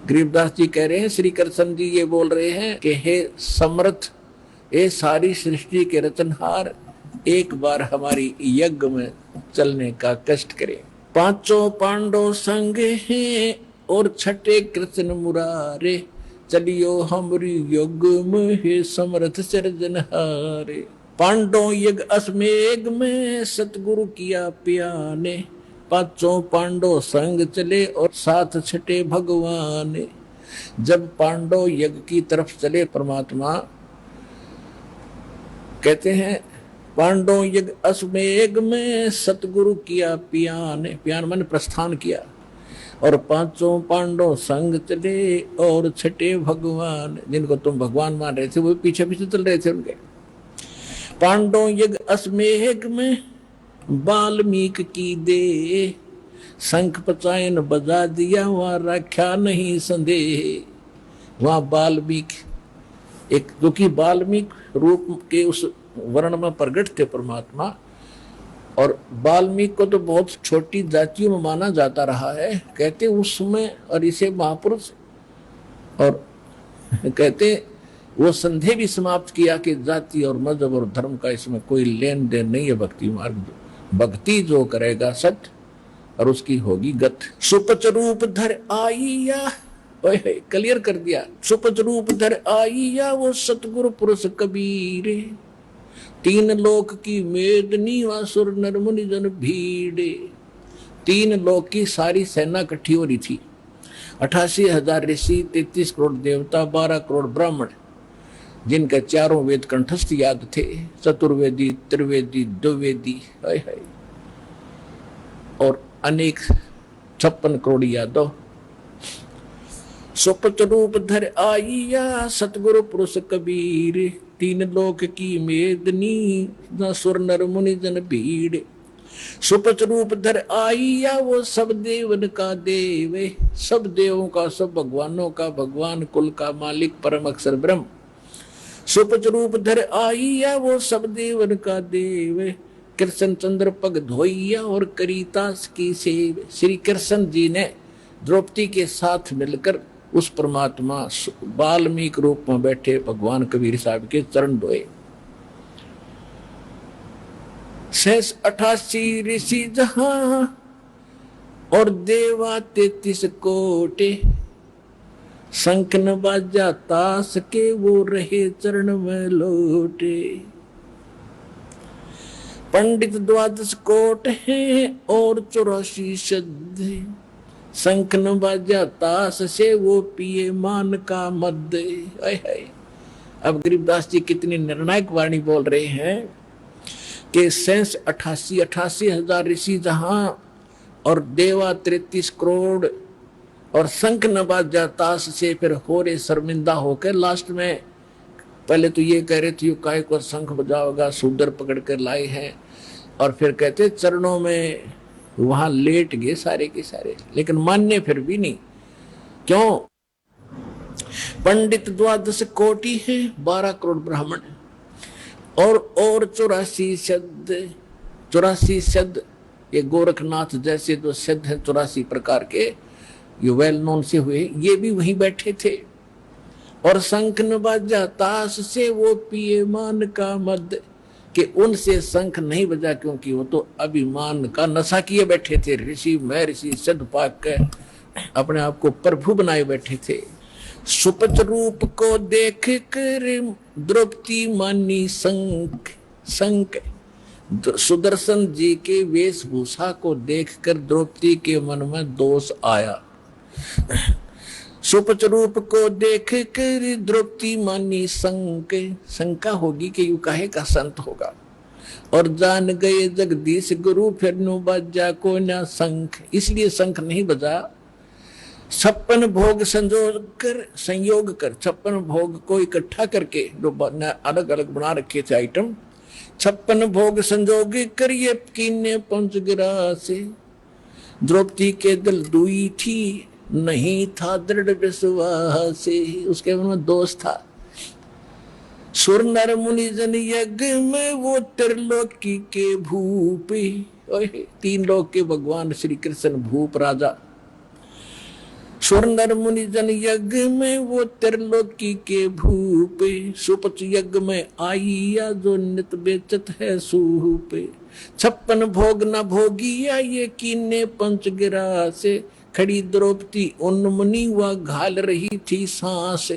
A: गरीबदास जी कह रहे हैं, श्री कृष्ण जी ये बोल रहे हैं कि हे समर्थ, ये सारी सृष्टि के रचनहार, एक बार हमारी यज्ञ में चलने का कष्ट करें। पांचों पांडव संग हैं और छठे कृष्ण मुरारे। चलियो हमरी यज्ञ में हे समर्थ सिरजनहारे। पांडव यज्ञ अश्वमेघ में सतगुरु किया प्याने। पांचों पांडव संग चले और साथ छठे भगवान। जब पांडव यज्ञ की तरफ चले, परमात्मा कहते हैं पांडव यज्ञ अश्वमेघ में सतगुरु किया पियान। पियान मन प्रस्थान किया और पांचों पांडव संग चले और छठे भगवान, जिनको तुम भगवान मान रहे थे वो पीछे पीछे चल रहे थे उनके। पांडव यज्ञ अश्वमेघ में वाल्मीक की दे। शंख पचायन बजा दिया, वहां रखा नहीं संदेह। वहां वाल्मीक एक, क्योंकि वाल्मीक रूप के उस वर्ण में प्रकट थे परमात्मा, और वाल्मीकि को तो बहुत छोटी जातियों में माना जाता रहा है। कहते उस समय, और इसे महापुरुष, और कहते वो संदेह भी समाप्त किया कि जाति और मजहब और धर्म का इसमें कोई लेन देन नहीं है। भक्ति मार्ग, भक्ति जो करेगा सत्य और उसकी होगी गत। सुपच रूप धर आईया, क्लियर कर दिया। सुपच रूप धर आईया वो सतगुरु पुरुष कबीरे। तीन लोक की मेदनी वासुर नर मुनि जन भीड़े। तीन लोक की सारी सेना इकट्ठी हो रही थी। 88,000 ऋषि, 33 करोड़ देवता, 12 करोड़ ब्राह्मण, जिनके चारों वेद कंठस्थ याद थे। चतुर्वेदी, त्रिवेदी, द्विवेदी, और अनेक 56 करोड़ यादव। सुपच रूप धर आईया सतगुरु पुरुष कबीर। तीन लोक की मेदनी न सुर नर मुनि जन भीड़। सुपच रूप धर आईया वो सब देवन का देव। सब देवों का, सब भगवानों का भगवान, कुल का मालिक, परम अक्षर ब्रह्म। सुपच रूप धर आईया वो सब देवन का देव। कृष्ण चंद्र पग धोइया और करीतास की सेव। श्री कृष्ण जी ने द्रौपदी के साथ मिलकर उस परमात्मा वाल्मीकि रूप में बैठे भगवान कबीर साहब के चरण धोए। 88 ऋषि जहां और देवा 33 कोटे। शंख न बाजा तास के वो रहे चरण में लोटे। पंडित 12 कोट हैं और 84 सद। शंख न बाजा तास से वो पिए मान का मद। अब गरीबदास जी कितनी निर्णायक वाणी बोल रहे हैं कि 88,000 ऋषि जहां और देवा 33 करोड़ और शंख न बाजा तास से फिर हो रे शर्मिंदा होकर लास्ट में पहले तो ये कह रहे थे काय को शंख बजाओगा, शूद्र पकड़ कर लाए हैं, और फिर कहते चरणों में वहां लेट गए सारे के सारे, लेकिन मान्य फिर भी नहीं। क्यों? पंडित 12 कोटि है, 12 करोड़ ब्राह्मण और 84 शब्द। 84 शब्द ये गोरखनाथ जैसे जो शब्द हैं 84 प्रकार के, ये वेल नोन से हुए, ये भी वहीं बैठे थे। और शंख न बाजा ताश से वो पिए मान का मद, कि उनसे शंख नहीं बजा क्योंकि वो तो अभिमान का नशा किए बैठे थे। ऋषि महर्षि सद पाक के अपने आप को प्रभु बनाए बैठे थे। सुपच रूप को देख कर द्रौपदी मानी शंख शंख। सुदर्शन जी के वेशभूषा को देखकर द्रौपदी के मन में दोष आया। सुपच रूप को देख कर द्रौपदी मानी शंक। शंका होगी कि यू काहे का संत होगा। और जान गए जगदीश गुरु फिर नु बाजा को ना शंख, इसलिए शंख नहीं बजा। 56 भोग संयोग कर 56 भोग को इकट्ठा करके जो अलग अलग बना रखे थे आइटम, 56 भोग संजोग कर ये कीने पहुंच गिरा से। द्रौपदी के दिल दुई थी नहीं था दृढ़ विश्वास, उसके मन में दोष था। सुर नर मुनि जन यज्ञ में वो त्रिलोकी के भूप, तीन लोक के भगवान श्री कृष्ण भूप राजा। सुर नर मुनि जन यज्ञ में वो त्रिलोकी के भूप, सुपच यज्ञ में आइया जो नित बेचत है सूप। 56 भोग न भोगिया ये कीने पंच गिरा से, खड़ी द्रौपदी उन मुनि व घाल रही थी सांस।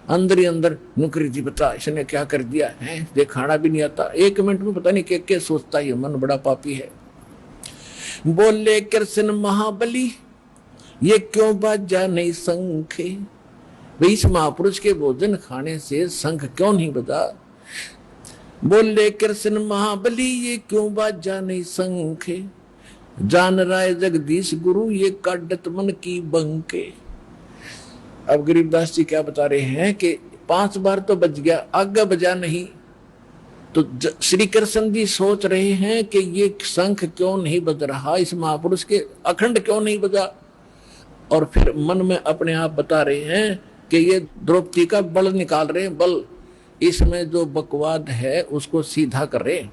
A: अंदर ही अंदर नुकरी जी, बता इसने क्या कर दिया है, देख खाना भी नहीं आता, 1 मिनट में पता नहीं क्या सोचता है, मन बड़ा पापी है। बोले कृष्ण महाबली ये क्यों बाजा नहीं शंख, भाई इस महापुरुष के भोजन खाने से शंख क्यों नहीं बजा। बोले कृष्ण महाबली ये क्यों बाजा नहीं शंख, जान राय जगदीश गुरु ये काटत मन की बंके। अब गरीबदास जी क्या बता रहे हैं कि 5 बार तो बज गया, आगे बजा नहीं, तो श्री कृष्ण जी सोच रहे हैं कि ये शंख क्यों नहीं बज रहा, इस महापुरुष के अखंड क्यों नहीं बजा। और फिर मन में अपने आप बता रहे हैं कि ये द्रौपदी का बल निकाल रहे हैं, बल इसमें जो बकवाद है उसको सीधा कर रहे।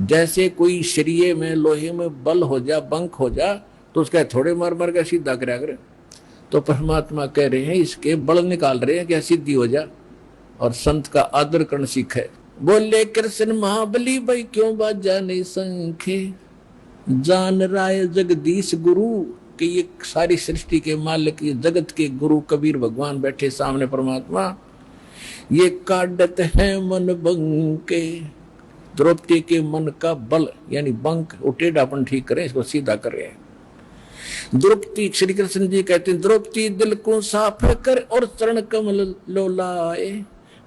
A: जैसे कोई शरीय में लोहे में बल हो जा, बंक हो जा, तो उसका थोड़े मार मार का सीधा करा करे। तो परमात्मा कह रहे हैं इसके बल निकाल रहे हैं कि सिद्धि हो जा और संत का आदर करना सीखे। बोले कृष्ण महाबली भाई क्यों बाजा नहीं शंखे, जान राय जगदीश गुरु, कि ये सारी सृष्टि के मालिक, ये जगत के गुरु कबीर भगवान बैठे सामने परमात्मा, ये काटत है मन बंके। द्रौपदी के मन का बल यानी बंक, टेढ़ापन ठीक करें, इसको सीधा करें। द्रौपदी, श्री कृष्ण जी कहते हैं द्रौपदी दिल को साफ कर और चरण कमल लोलाए,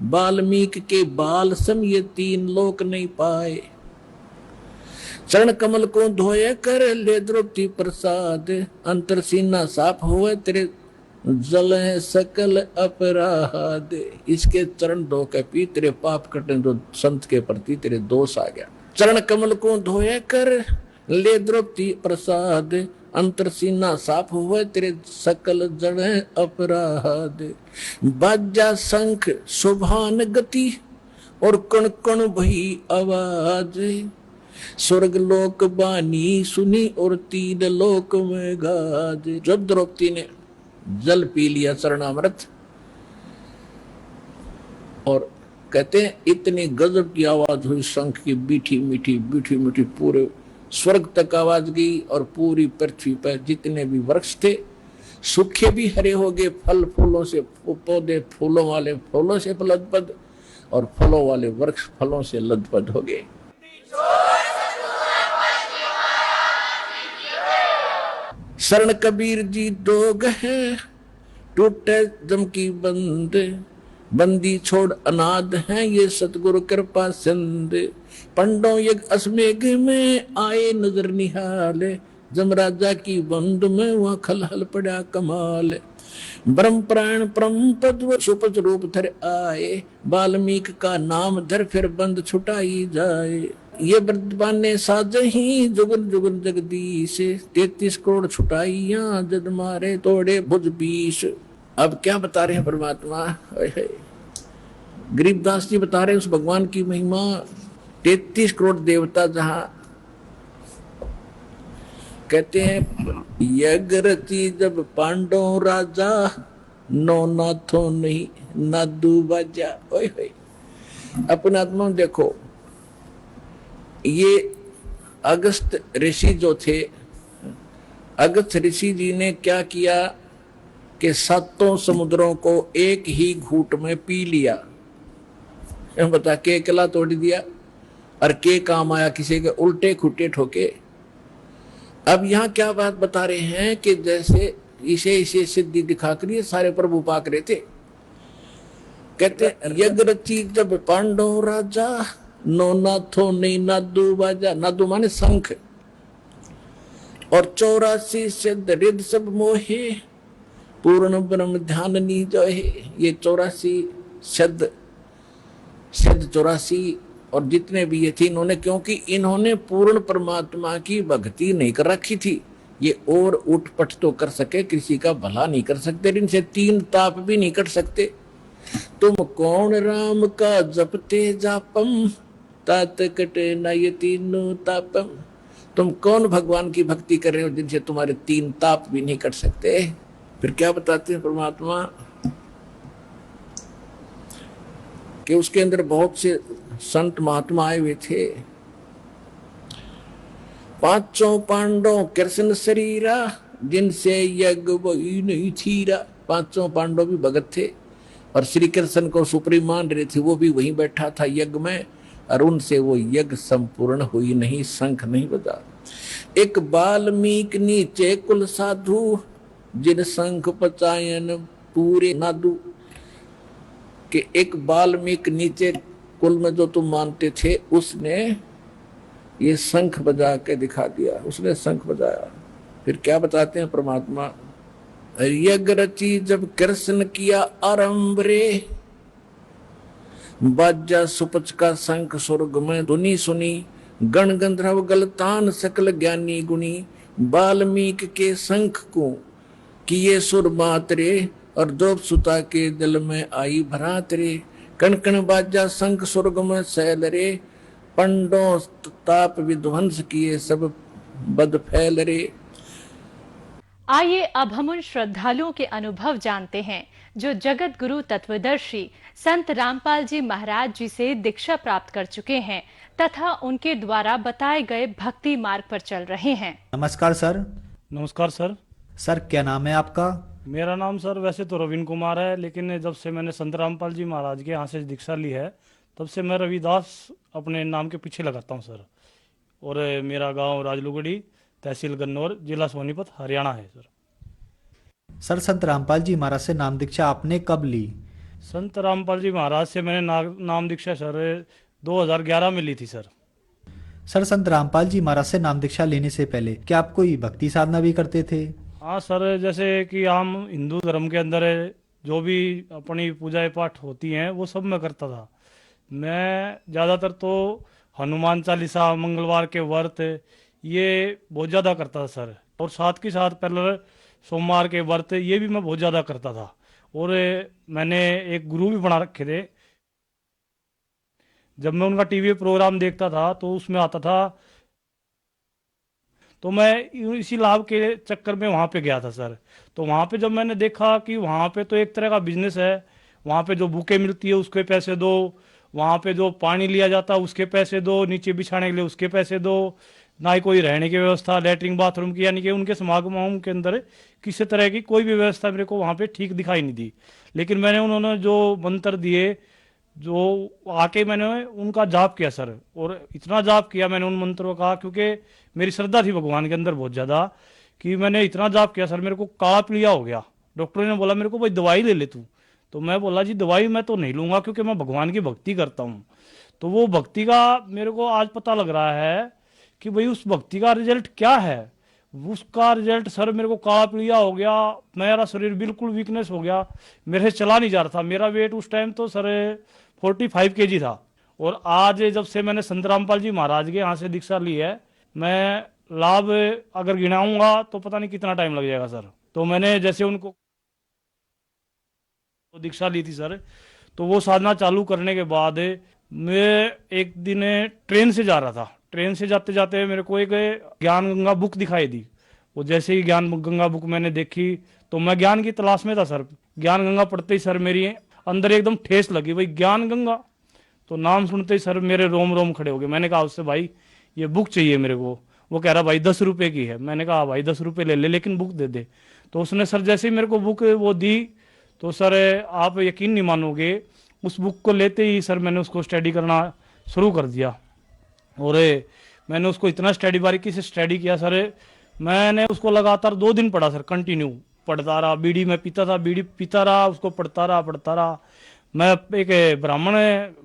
A: वाल्मीकि के बाल सम ये 3 लोक नहीं पाए। चरण कमल को धोए कर ले द्रौपदी प्रसाद, अंतर सीना साफ हुए तेरे जल सकल अपराध। इसके चरण धो के पी, तेरे पाप कटे, जो संत के प्रति तेरे दोष आ गया। चरण कमल को धोए कर ले द्रौपदी प्रसाद, अंतर सीना साफ हुए तेरे सकल जड़ अपराध। बाजा शंख सुभान गति और कण कण भई आवाज, स्वर्ग लोक बानी सुनी और 3 लोक में गाज। जब द्रौपदी ने जल पी लिया चरणामृत, और कहते हैं इतनी गजब की आवाज हुई शंख की, मीठी मीठी मीठी मीठी, पूरे स्वर्ग तक आवाज गई। और पूरी पृथ्वी पर जितने भी वृक्ष थे सूखे भी हरे हो गए, फल फूलों से, पौधे फूलों वाले फूलों से लदपद, और फलों वाले वृक्ष फलों से लदपद हो गए। शरण कबीर जी दोग है, टूटे जम की बंद, बंदी छोड़ अनाथ हैं ये सतगुरु कृपा सिंध। पंडों यज्ञ असमेघ में आए नजर निहाल, जमराजा की बंद में वह खलहल पड़ा कमाल। ब्रह्म प्राण परम पद सुपच रूप धर आए, वाल्मीकि का नाम धर फिर बंद छुटाई जाए। ये बरदबाने साजही जुगन जुगन जगदीश, 33 करोड़ छुटाइया जद मारे तोड़े भुज 20। अब क्या बता रहे हैं परमात्मा, गरीबदास जी बता रहे हैं उस भगवान की महिमा। 33 करोड़ देवता जहां कहते हैं यज्ञ रची जब पांडव राजा, नौ नाथों नहीं नादू बाजा। अपने आत्मा में देखो, ये अगस्त ऋषि जो थे, अगस्त ऋषि जी ने क्या किया कि 7 समुद्रों को एक ही घूंट में पी लिया। बता के किला तोड़ दिया, और के काम आया किसी के उल्टे खुट्टे ठोके। अब यहाँ क्या बात बता रहे हैं कि जैसे इसे सिद्धि दिखाकर ये सारे प्रभु पाक रहे थे। कहते यज्ञ रची जब पांडव राजा, नो नाथो नहीं नादू बाजा। नादू माने शंख। और 84 सिद्ध रिद सब मोहे, पूर्ण ब्रह्म ध्यान नी जो है। ये 84 सिद्ध 84 और जितने भी ये थे इन्होंने, क्योंकि इन्होंने पूर्ण परमात्मा की भक्ति नहीं कर रखी थी, ये और उठपट तो कर सके, किसी का भला नहीं कर सकते, इनसे 3 ताप भी नहीं कट सकते। तुम कौन राम का जपते जापम, तात कटे न ये तीनों तापम। तुम कौन भगवान की भक्ति कर रहे हो जिनसे तुम्हारे 3 ताप भी नहीं कट सकते। फिर क्या बताते हैं परमात्मा कि उसके अंदर बहुत से संत महात्मा आए हुए थे। 5 पांडव कृष्ण शरीरा, जिनसे यज्ञ वही नहीं थीरा। 5 पांडव भी भगत थे और श्री कृष्ण को सुप्रीम मान रहे थे, वो भी वहीं बैठा था यज्ञ में, और उनसे वो यज्ञ संपूर्ण हुई नहीं, शंख नहीं बजा। एक बाल्मीक नीचे कुल साधु, जिन शंख पचायन पूरे नादू। कि एक बाल्मीक नीचे कुल में जो तुम मानते थे, उसने ये शंख बजा के दिखा दिया, उसने शंख बजाया। फिर क्या बताते हैं परमात्मा, यज्ञ रची जब कृष्ण किया आरंभ रे, बाजा सुपच का शंख स्वर्ग में धुनी सुनी, गण गंधर्व गलतान सकल ज्ञानी गुणी। वाल्मीकि के शंख को किए सुर मातरे, और द्रौपदी सुता के दिल में आई भ्रात रे। कण कण बाजा शंख स्वर्ग में सैल रे, पंडों ताप विध्वंस किए सब बद फैल रे।
B: आइए अब हम उन श्रद्धालुओं के अनुभव जानते हैं जो जगत गुरु तत्वदर्शी संत रामपाल जी महाराज जी से दीक्षा प्राप्त कर चुके हैं तथा उनके द्वारा बताए गए भक्ति मार्ग पर चल रहे हैं।
C: नमस्कार सर।
D: नमस्कार सर।
C: सर क्या नाम है आपका?
D: मेरा नाम सर वैसे तो रविंद्र कुमार है, लेकिन जब से मैंने संत रामपाल जी महाराज के यहाँ से दीक्षा ली है तब से मैं रविदास अपने नाम के पीछे लगाता हूँ सर। और मेरा गांव राजलुगड़ी, तहसील गन्नौर, जिला सोनीपत, हरियाणा है सर।
C: सर संत रामपाल जी महाराज से नाम दीक्षा आपने कब ली?
D: संत रामपाल जी महाराज से मैंने नाम दीक्षा सर 2011 में ली थी सर।
C: सर संत रामपाल जी महाराज से नाम दीक्षा लेने से पहले क्या आप कोई भक्ति साधना भी करते थे?
D: हाँ सर, जैसे कि हम हिंदू धर्म के अंदर जो भी अपनी पूजा पाठ होती हैं वो सब मैं करता था। मैं ज़्यादातर तो हनुमान चालीसा, मंगलवार के व्रत, ये बहुत ज़्यादा करता था सर। और साथ के साथ पहले सोमवार के व्रत ये भी मैं बहुत ज़्यादा करता था। और मैंने एक गुरु भी बना रखे थे। जब मैं उनका टीवी प्रोग्राम देखता था तो उसमें आता था, तो मैं इसी लाभ के चक्कर में वहाँ पे गया था सर। तो वहाँ पे जब मैंने देखा कि वहाँ पे तो एक तरह का बिजनेस है, वहाँ पे जो बुके मिलती है उसके पैसे दो, वहाँ पे जो पानी लिया जाता है उसके पैसे दो, नीचे बिछाने के लिए उसके पैसे दो, ना ही कोई रहने की व्यवस्था, लेटरिन बाथरूम की, यानी कि उनके समागमों के अंदर किसी तरह की कोई भी व्यवस्था मेरे को वहाँ पे ठीक दिखाई नहीं दी। लेकिन मैंने उन्होंने जो मंत्र दिए, जो आके मैंने उनका जाप किया सर, और इतना जाप किया मैंने उन मंत्रों का, क्योंकि मेरी श्रद्धा थी भगवान के अंदर बहुत ज़्यादा, कि मैंने इतना जाप किया सर मेरे को काला पीलिया हो गया। डॉक्टर ने बोला मेरे को, भाई दवाई ले ले तू। तो मैं बोला जी दवाई मैं तो नहीं लूँगा, क्योंकि मैं भगवान की भक्ति करता हूँ। तो वो भक्ति का मेरे को आज पता लग रहा है कि भाई उस भक्ति का रिजल्ट क्या है। उसका रिजल्ट सर मेरे को काला पीलिया हो गया, मेरा शरीर बिल्कुल वीकनेस हो गया, मेरे से चला नहीं जा रहा था। मेरा वेट उस टाइम तो सर 45 kg था। और आज जब से मैंने संत रामपाल जी महाराज के यहाँ से दीक्षा ली है, मैं लाभ अगर गिनाऊंगा तो पता नहीं कितना टाइम लग जाएगा सर। तो मैंने जैसे उनको दीक्षा ली थी सर, तो वो साधना चालू करने के बाद मैं एक दिन ट्रेन से जा रहा था। ट्रेन से जाते जाते मेरे को एक ज्ञान गंगा बुक दिखाई दी। वो जैसे ही ज्ञान गंगा बुक मैंने देखी तो मैं ज्ञान की तलाश में था सर। ज्ञान गंगा पढ़ते ही सर मेरी अंदर एकदम ठेस लगी, भाई ज्ञान गंगा। तो नाम सुनते ही सर मेरे रोम रोम खड़े हो गए। मैंने कहा उससे, भाई ये बुक चाहिए मेरे को। वो कह रहा भाई 10 रुपए की है। मैंने कहा भाई 10 रुपए ले ले, लेकिन बुक दे दे। तो उसने सर जैसे ही मेरे को बुक वो दी, तो सर आप यकीन नहीं मानोगे, उस बुक को लेते ही सर मैंने उसको स्टडी करना शुरू कर दिया। और मैंने उसको इतना स्टडी बारीकी से स्टडी किया सर, मैंने उसको लगातार 2 दिन पढ़ा सर, कंटिन्यू पढ़ता रहा। बीड़ी में पीता था, बीड़ी पीता रहा, उसको पढ़ता रहा। मैं एक ब्राह्मण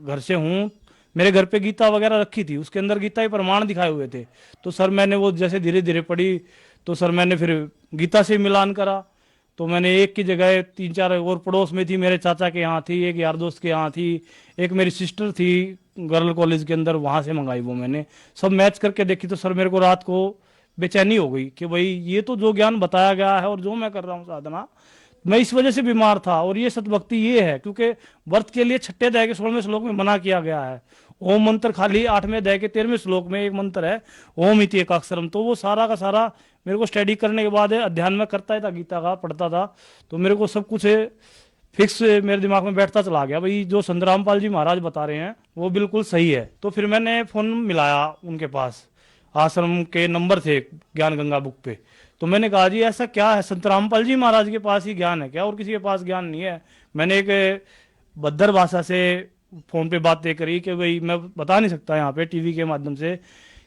D: घर से हूँ, मेरे घर पे गीता वगैरह रखी थी, उसके अंदर गीता के प्रमाण दिखाए हुए थे। तो सर मैंने वो जैसे धीरे धीरे पढ़ी, तो सर मैंने फिर गीता से मिलान करा। तो मैंने एक की जगह 3-4 और पड़ोस में थी, मेरे चाचा के यहाँ थी, एक यार दोस्त के यहाँ थी, एक मेरी सिस्टर थी गर्ल कॉलेज के अंदर, वहाँ से मंगाई। वो मैंने सब मैच करके देखी। तो सर मेरे को रात को बेचैनी हो गई कि भाई ये तो जो ज्ञान बताया गया है और जो मैं कर रहा हूँ साधना, मैं इस वजह से बीमार था। और ये सतभक्ति ये है क्योंकि व्रत के लिए 6 अध्याय के 16वें श्लोक में मना किया गया है। ओम मंत्र खाली 8वें अध्याय के 13वें श्लोक में एक मंत्र है ओम इति एकाक्षरम, तो वो सारा का सारा मेरे को स्टडी करने के बाद अध्ययन में करता ही था, गीता का पढ़ता था, तो मेरे को सब कुछ फिक्स मेरे दिमाग में बैठता चला गया भाई जो संत रामपाल जी महाराज बता रहे हैं वो बिल्कुल सही है। तो फिर मैंने फोन मिलाया उनके पास, आश्रम के नंबर थे ज्ञान गंगा बुक पे, तो मैंने कहा जी ऐसा क्या है, संत रामपाल जी महाराज के पास ही ज्ञान है क्या और किसी के पास ज्ञान नहीं है? मैंने एक भद्दर भाषा से फोन पे बातें करी कि भाई मैं बता नहीं सकता यहाँ पे टीवी के माध्यम से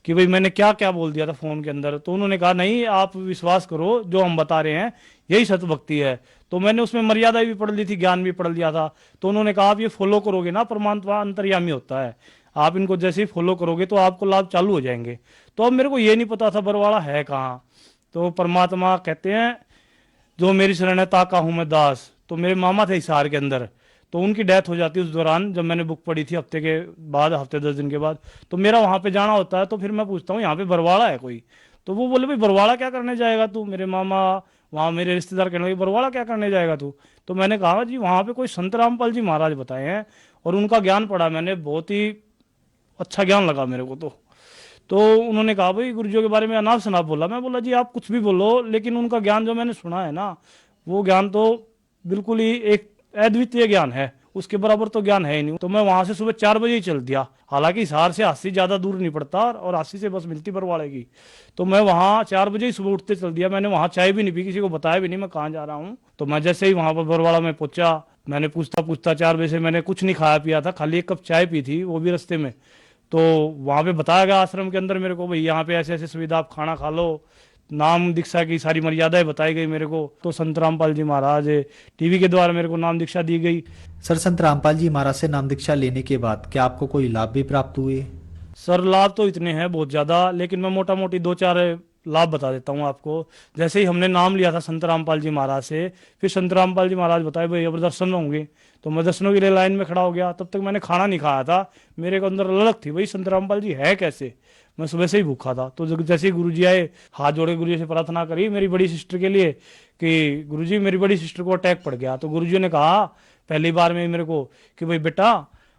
D: कि भाई मैंने क्या क्या बोल दिया था फोन के अंदर। तो उन्होंने कहा नहीं आप विश्वास करो जो हम बता रहे हैं यही सतभक्ति है। तो मैंने उसमें मर्यादा भी पढ़ ली थी, ज्ञान भी पढ़ लिया था। तो उन्होंने कहा आप ये फॉलो करोगे ना, परमात्मा अंतर्यामी होता है, आप इनको जैसे ही फॉलो करोगे तो आपको लाभ चालू हो जाएंगे। तो अब मेरे को ये नहीं पता था बरवाड़ा है कहाँ। तो परमात्मा कहते हैं जो मेरी शरण है ताका हूं मैं दास। तो मेरे मामा थे हिसार के अंदर, तो उनकी डेथ हो जाती है उस दौरान जब मैंने बुक पढ़ी थी, हफ्ते के बाद, हफ्ते 10 दिन के बाद। तो मेरा वहां पे जाना होता है, तो फिर मैं पूछता हूँ यहाँ पे बरवाड़ा है कोई? तो वो बोले भाई बरवाड़ा क्या करने जाएगा तू? मेरे मामा वहाँ मेरे रिश्तेदार कहने लगे बरवाड़ा क्या करने जाएगा तू? तो मैंने कहा जी वहाँ पे कोई संत रामपाल जी महाराज बताए हैं और उनका ज्ञान पढ़ा मैंने, बहुत ही अच्छा ज्ञान लगा मेरे को। तो उन्होंने कहा भाई गुरुजियों के बारे में अनाप शनाप बोला। मैं बोला जी आप कुछ भी बोलो, लेकिन उनका ज्ञान जो मैंने सुना है ना वो ज्ञान तो बिल्कुल ही एक अद्वितीय ज्ञान है, उसके बराबर तो ज्ञान है ही नहीं। तो मैं वहां से सुबह 4 बजे ही चल दिया, हालांकि हिसार से हासी ज्यादा दूर नहीं पड़ता और हासी से बस मिलती बरवाड़े की। तो मैं वहां 4 बजे ही सुबह उठते चल दिया। मैंने वहां चाय भी नहीं पी, किसी को बताया भी नहीं मैं कहाँ जा रहा हूँ। तो मैं जैसे ही वहां पर बरवाड़ा में पहुंचा, मैंने पूछता 4 बजे से मैंने कुछ नहीं खाया पिया था, खाली 1 कप चाय पी थी, वो भी रास्ते में। तो वहां पे बताया गया आश्रम के अंदर मेरे को भाई यहाँ पे ऐसे ऐसे सुविधा, आप खाना खा लो, नाम दीक्षा की सारी मर्यादाएं बताई गई मेरे को। तो संत रामपाल जी महाराज टीवी के द्वारा मेरे को नाम दीक्षा दी गई।
C: सर संत रामपाल जी महाराज से नाम दीक्षा लेने के बाद क्या आपको कोई लाभ भी प्राप्त हुए?
D: सर लाभ तो इतने हैं बहुत ज्यादा, लेकिन मैं मोटा मोटी 2-4 लाभ बता देता हूँ आपको। जैसे ही हमने नाम लिया था संत रामपाल जी महाराज से, फिर संत रामपाल जी महाराज बताए भाई अब दर्शन होंगे, तो मैं दर्शनों के लिए लाइन में खड़ा हो गया। तब तक मैंने खाना नहीं खाया था, मेरे को अंदर ललक थी भाई संत रामपाल जी है कैसे। मैं सुबह से ही भूखा था। तो जैसे ही गुरुजी आए, हाथ जोड़े गुरुजी से प्रार्थना करी मेरी बड़ी सिस्टर के लिए कि गुरुजी मेरी बड़ी सिस्टर को अटैक पड़ गया। तो गुरुजी ने कहा पहली बार में मेरे को कि भाई बेटा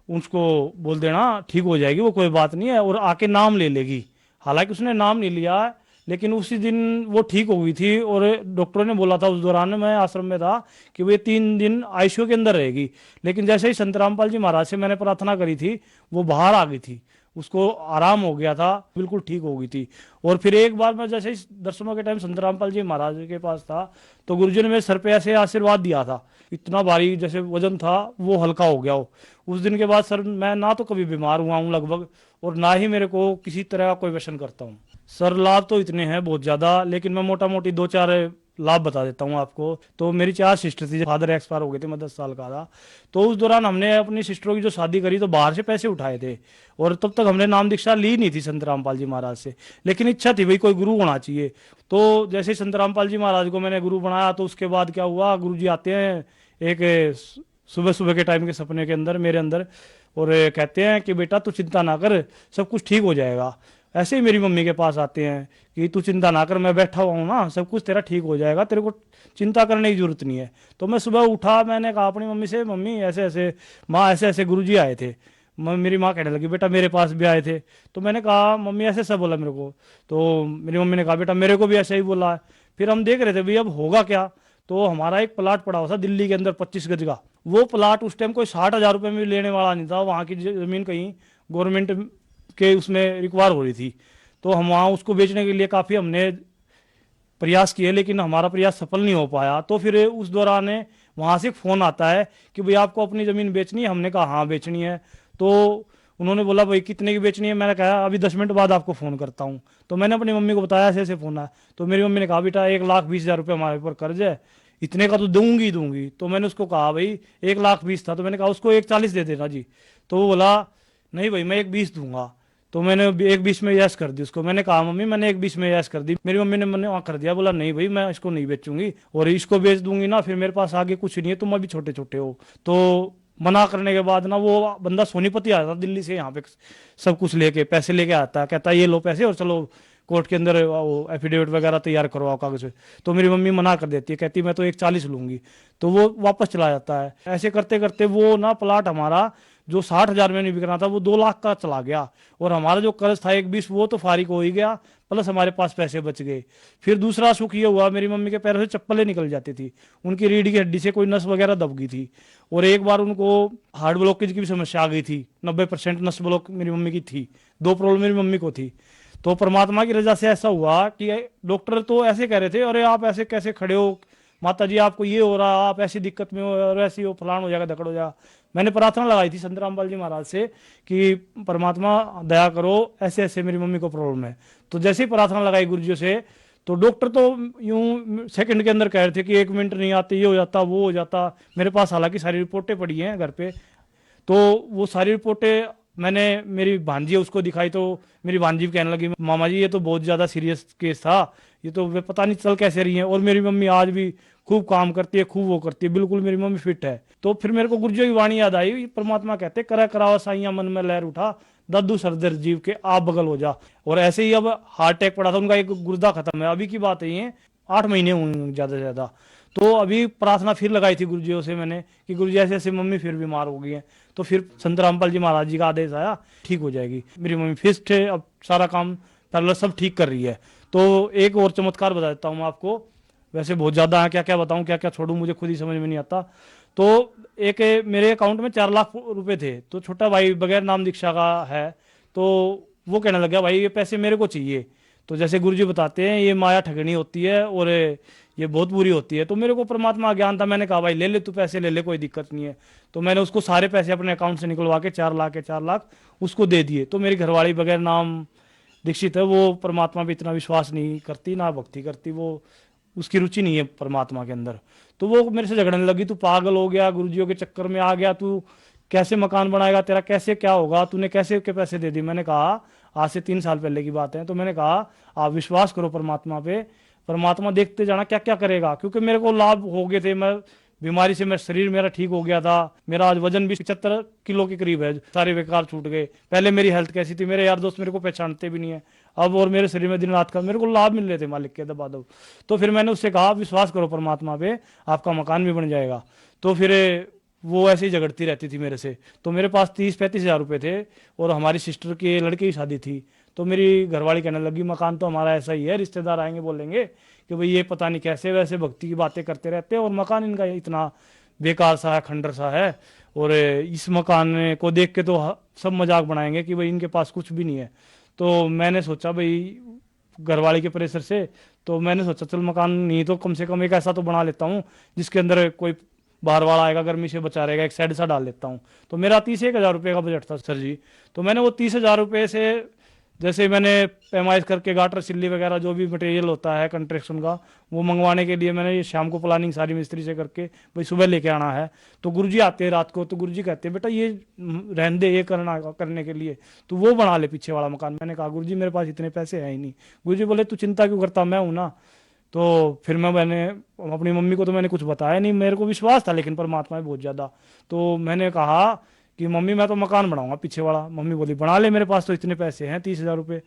D: उसको बोल देना ठीक हो जाएगी, वो कोई बात नहीं है, और आके नाम ले लेगी। हालांकि उसने नाम नहीं लिया, लेकिन उसी दिन वो ठीक हो गई थी। और डॉक्टरों ने बोला था उस दौरान मैं आश्रम में था कि वो 3 दिन आईसीयू के अंदर रहेगी। लेकिन जैसे ही संत रामपाल जी महाराज से मैंने प्रार्थना करी थी, वो बाहर आ गई थी, उसको आराम हो गया था, बिल्कुल ठीक हो गई थी। और फिर एक बार मैं जैसे ही दर्शनों के टाइम संत रामपाल जी महाराज के पास था, तो गुरुजी ने मेरे सर पे ऐसे आशीर्वाद दिया था, इतना भारी जैसे वजन था वो हल्का हो गया हो। उस दिन के बाद सर मैं ना तो कभी बीमार हुआ हूँ लगभग, और ना ही मेरे को किसी तरह का कोई व्यसन करता हूँ। सर लाभ तो इतने हैं बहुत ज्यादा, लेकिन मैं मोटा मोटी 2-4 लाभ बता देता हूँ आपको। तो मेरी 4 सिस्टर थी, फादर एक्सपायर हो गए थे, मैं 10 साल का था। तो उस दौरान हमने अपनी सिस्टरों की जो शादी करी तो बाहर से पैसे उठाए थे, और तब तक हमने नाम दीक्षा ली नहीं थी संत रामपाल जी महाराज से, लेकिन इच्छा थी भाई कोई गुरु होना चाहिए। तो जैसे संत रामपाल जी महाराज को मैंने गुरु बनाया, तो उसके बाद क्या हुआ, गुरु जी आते हैं एक सुबह सुबह के टाइम के सपने के अंदर मेरे अंदर, और कहते हैं कि बेटा तू चिंता ना कर, सब कुछ ठीक हो जाएगा। ऐसे ही मेरी मम्मी के पास आते हैं कि तू चिंता ना कर, मैं बैठा हुआ हूँ ना, सब कुछ तेरा ठीक हो जाएगा, तेरे को चिंता करने की जरूरत नहीं है। तो मैं सुबह उठा, मैंने कहा अपनी मम्मी से, मम्मी ऐसे ऐसे, माँ ऐसे ऐसे गुरुजी आए थे। मेरी माँ कहने लगी बेटा मेरे पास भी आए थे। तो मैंने कहा मम्मी ऐसे ऐसा बोला मेरे को। तो मेरी मम्मी ने कहा बेटा मेरे को भी ऐसा ही बोला है। फिर हम देख रहे थे भाई अब होगा क्या। तो हमारा एक प्लाट पड़ा हुआ था दिल्ली के अंदर 25 गज का, वो प्लाट उस टाइम कोई 60,000 रुपये में लेने वाला नहीं था, वहाँ की जमीन कहीं गवर्नमेंट के उसमें रिक्वायर हो रही थी। तो हम वहाँ उसको बेचने के लिए काफ़ी हमने प्रयास किए, लेकिन हमारा प्रयास सफल नहीं हो पाया। तो फिर उस दौरान वहाँ से फ़ोन आता है कि भाई आपको अपनी ज़मीन बेचनी है। हमने कहा हाँ बेचनी है। तो उन्होंने बोला भाई कितने की बेचनी है। मैंने कहा अभी 10 मिनट बाद आपको फ़ोन करता हूँ। तो मैंने अपनी मम्मी को बताया ऐसे ऐसे फ़ोन आया। तो मेरी मम्मी ने कहा बेटा 1,20,000 रुपये हमारे ऊपर कर्ज है, इतने का तो दूंगी। तो मैंने उसको कहा भाई 1,20,000 था, तो मैंने कहा उसको 1,40,000 दे देना जी। तो वो बोला नहीं भाई मैं 1,20,000 दूंगा। तो मैंने 1,20,000 में यस कर दी उसको। मैंने कहा मम्मी मैंने 1,20,000 में यस कर दी। मेरी मम्मी ने मैंने वहाँ कर दिया, बोला नहीं भाई मैं इसको नहीं बेचूंगी, और इसको बेच दूंगी ना फिर मेरे पास आगे कुछ नहीं है, तुम अभी छोटे छोटे हो। तो मना करने के बाद ना वो बंदा सोनीपति आया था दिल्ली से, यहाँ पे सब कुछ लेके पैसे लेके आता है, कहता है ये लो पैसे और चलो कोर्ट के अंदर वो एफिडेविट वगैरह तैयार करवाओ कागज पे। तो मेरी मम्मी मना कर देती है, कहती मैं तो 1,40 लूंगी, तो वो वापस चला जाता है। ऐसे करते करते वो ना प्लाट हमारा जो 60,000 में नहीं बिक रहा था वो 2 लाख का चला गया, और हमारा जो कर्ज था 1,20 वो तो फारिग हो ही गया, प्लस हमारे पास पैसे बच गए। फिर दूसरा सुख ये हुआ, मेरी मम्मी के पैरों से चप्पलें निकल जाती थी, उनकी रीढ़ की हड्डी से कोई नस वगैरह दब गई थी, और एक बार उनको हार्ट ब्लॉकेज की भी समस्या आ गई थी। 90% नस ब्लॉक मेरी मम्मी की थी, 2 प्रॉब्लम मेरी मम्मी को थी। तो परमात्मा की रजा से ऐसा हुआ कि डॉक्टर तो ऐसे कह रहे थे, अरे आप ऐसे कैसे खड़े हो माता जी, आपको ये हो रहा, आप ऐसी दिक्कत में हो, और ऐसी हो, फलान हो जाएगा, धकड़ हो जाएगा। मैंने प्रार्थना लगाई थी संत रामपाल जी महाराज से कि परमात्मा दया करो, ऐसे ऐसे मेरी मम्मी को प्रॉब्लम है। तो जैसे ही प्रार्थना लगाई गुरुजियों से, तो डॉक्टर तो यूं सेकंड के अंदर कह रहे थे कि 1 मिनट नहीं आते, ये हो जाता, वो हो जाता। मेरे पास हालांकि सारी रिपोर्टें पड़ी हैं घर पे, तो वो सारी रिपोर्टें मैंने मेरी भांजी है उसको दिखाई, तो मेरी भांजी भी कहने लगी मामा जी ये तो बहुत ज़्यादा सीरियस केस था, ये तो वे पता नहीं चल कैसे रही है। और मेरी मम्मी आज भी खूब काम करती है, खूब वो करती है, बिल्कुल मेरी मम्मी फिट है। तो फिर मेरे को गुरुजी की वाणी याद आई, परमात्मा कहते करा करावा साइया मन में लहर उठा, दद्दू सरदर जीव के आप बगल हो जा। और ऐसे ही अब हार्ट अटैक पड़ा था, उनका एक गुर्दा खत्म है, अभी की बात है ये 8 महीने हुए ज़्यादा से ज़्यादा। तो अभी प्रार्थना फिर लगाई थी गुरुजियों से मैंने कि गुरुजी ऐसे ऐसे मम्मी फिर बीमार हो गई है। तो फिर संत रामपाल जी महाराज जी का आदेश आया, ठीक हो जाएगी मेरी मम्मी, फिस्ट है, अब सारा काम पैरेलल सब ठीक कर रही है। तो एक और चमत्कार बता देता हूँ मैं आपको, वैसे बहुत ज़्यादा है, क्या क्या बताऊँ क्या क्या छोड़ूं, मुझे खुद ही समझ में नहीं आता। तो एक मेरे अकाउंट में 4 लाख रुपए थे, तो छोटा भाई बगैर नाम दीक्षा का है, तो वो कहने लगा भाई ये पैसे मेरे को चाहिए। तो जैसे गुरुजी बताते हैं ये माया ठगनी होती है और ये बहुत बुरी होती है। तो मेरे को परमात्मा ज्ञान था, मैंने कहा भाई ले ले तू पैसे ले ले, कोई दिक्कत नहीं है। तो मैंने उसको सारे पैसे अपने अकाउंट से निकलवा के 4 लाख उसको दे दिए। तो मेरी घरवाली बगैर नाम दीक्षित है, वो परमात्मा पे इतना विश्वास नहीं करती, ना भक्ति करती, वो उसकी रुचि नहीं है परमात्मा के अंदर। तो वो मेरे से झगड़ने लगी, तू पागल हो गया, गुरुजियों के चक्कर में आ गया, तू कैसे मकान बनाएगा, तेरा कैसे क्या होगा, तूने कैसे के पैसे दे दिए। मैंने कहा आज से 3 साल पहले की बात है। तो मैंने कहा आप विश्वास करो परमात्मा पे, परमात्मा देखते जाना क्या क्या करेगा। क्योंकि मेरे को लाभ हो गए थे, मैं बीमारी से मैं शरीर मेरा ठीक हो गया था, मेरा आज वजन भी 75 किलो के करीब है, सारे बेकार छूट गए। पहले मेरी हेल्थ कैसी थी, मेरे यार दोस्त मेरे को पहचानते भी नहीं है अब, और मेरे शरीर में दिन रात का मेरे को लाभ मिल रहे थे मालिक के दबादब। तो फिर मैंने उससे कहा विश्वास करो परमात्मा पे, आपका मकान भी बन जाएगा। तो फिर वो ऐसे ही झगड़ती रहती थी मेरे से। तो मेरे पास 30-35 हज़ार रुपये थे, और हमारी सिस्टर के लड़के की शादी थी। तो मेरी घरवाली कहने लगी मकान तो हमारा ऐसा ही है, रिश्तेदार आएंगे बोलेंगे कि भाई ये पता नहीं कैसे वैसे भक्ति की बातें करते रहते हैं, और मकान इनका इतना बेकार सा है, खंडर सा है, और इस मकान को देख के तो सब मजाक बनाएंगे कि भाई इनके पास कुछ भी नहीं है। तो मैंने सोचा भाई घरवाली के प्रेशर से, तो मैंने सोचा चल मकान नहीं तो कम से कम एक ऐसा तो बना लेता हूँ जिसके अंदर कोई बाहर वाला आएगा, गर्मी से बचा रहेगा, एक साइड सा डाल लेता हूँ। तो मेरा 31,000 रुपये का बजट था सर जी। तो मैंने वो 30,000 रुपये से जैसे मैंने पैमाइश करके गाटर सिल्ली वगैरह जो भी मटेरियल होता है कंस्ट्रक्शन का, वो मंगवाने के लिए मैंने ये शाम को प्लानिंग सारी मिस्त्री से करके भाई सुबह लेके आना है। तो गुरुजी आते हैं रात को, तो गुरुजी कहते हैं बेटा ये रहने दे, ये करने के लिए तो वो बना ले पीछे वाला मकान। मैंने कहा गुरुजी मेरे पास इतने पैसे हैं ही नहीं। गुरुजी बोले तू चिंता क्यों करता, मैं हूं ना। तो फिर मैंने अपनी मम्मी को तो मैंने कुछ बताया नहीं, मेरे को विश्वास था लेकिन परमात्मा में बहुत ज़्यादा। तो मैंने कहा कि मम्मी मैं तो मकान बनाऊंगा पीछे वाला। मम्मी बोली बना ले, मेरे पास तो इतने पैसे हैं 30,000 रुपये।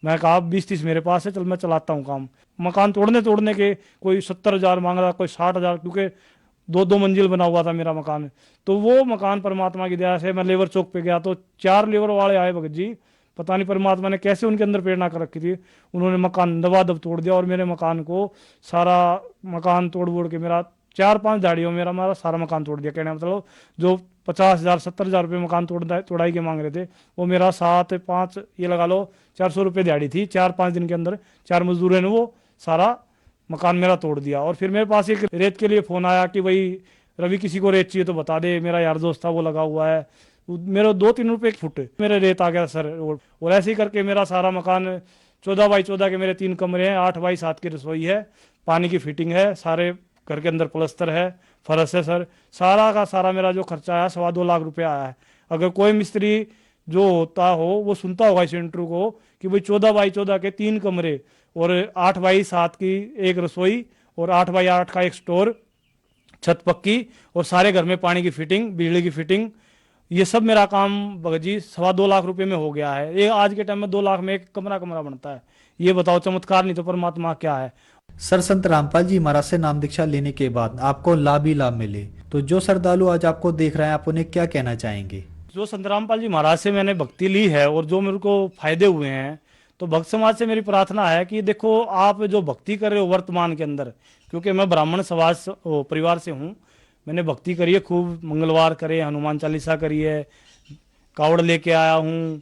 D: मैं कहा 20-30 मेरे पास है, चल मैं चलाता हूँ काम। मकान तोड़ने के कोई 70,000 मांग रहा, कोई 60,000, क्योंकि 2-2 मंजिल बना हुआ था मेरा मकान। तो वो मकान परमात्मा की दया से मैं लेबर चौक पे गया तो 4 लेबर वाले आए भगत जी, पता नहीं परमात्मा ने कैसे उनके अंदर प्रेरणा कर रखी थी, उन्होंने मकान दबादब तोड़ दिया। और मेरे मकान को सारा मकान तोड़ के मेरा 4-5 दाड़ियों में मेरा सारा मकान तोड़ दिया। कहने मतलब जो 50,000-70,000 रुपये मकान तोड़ाई के मांग रहे थे, वो मेरा 7-5 ये लगा लो 400 रुपये दिहाड़ी थी। 4-5 दिन के अंदर 4 मजदूरों ने वो सारा मकान मेरा तोड़ दिया। और फिर मेरे पास एक रेत के लिए फ़ोन आया कि भाई रवि किसी को रेत चाहिए तो बता दे, मेरा यार दोस्त था वो लगा हुआ है, मेरा 2-3 रुपये फुट मेरे रेत आ गया सर। और ऐसे ही करके मेरा सारा मकान 14x14 के मेरे 3 कमरे हैं, 8x7 की रसोई है, पानी की फिटिंग है, सारे घर के अंदर प्लस्तर है, फर्श है सर। सारा का सारा मेरा जो खर्चा आया 2.25 लाख रुपये आया है। अगर कोई मिस्त्री जो होता हो वो सुनता होगा इस इंटरव्यू को कि भाई 14x14 के 3 कमरे और 8x7 की एक रसोई और 8x8 का एक स्टोर, छत पक्की, और सारे घर में पानी की फिटिंग, बिजली की फिटिंग, ये सब मेरा काम भगत जी 2.25 लाख रुपए में हो गया है। ये आज के टाइम में 2 लाख में एक कमरा बनता है। ये बताओ चमत्कार नहीं तो परमात्मा क्या है।
C: सर, संत रामपाल जी महाराज से नाम दीक्षा लेने के बाद आपको लाभ ही लाभ मिले, तो जो श्रद्धालु आज आपको देख रहे हैं, आप उन्हें क्या कहना चाहेंगे?
D: जो संत रामपाल जी महाराज से मैंने भक्ति ली है और जो मेरे को फायदे हुए हैं, तो भक्त समाज से मेरी प्रार्थना है कि देखो आप जो भक्ति कर रहे हो वर्तमान के अंदर, क्योंकि मैं ब्राह्मण समाज परिवार से हूँ, मैंने भक्ति करी है खूब, मंगलवार करे, हनुमान चालीसा करी है, कावड़ लेके आया हूँ,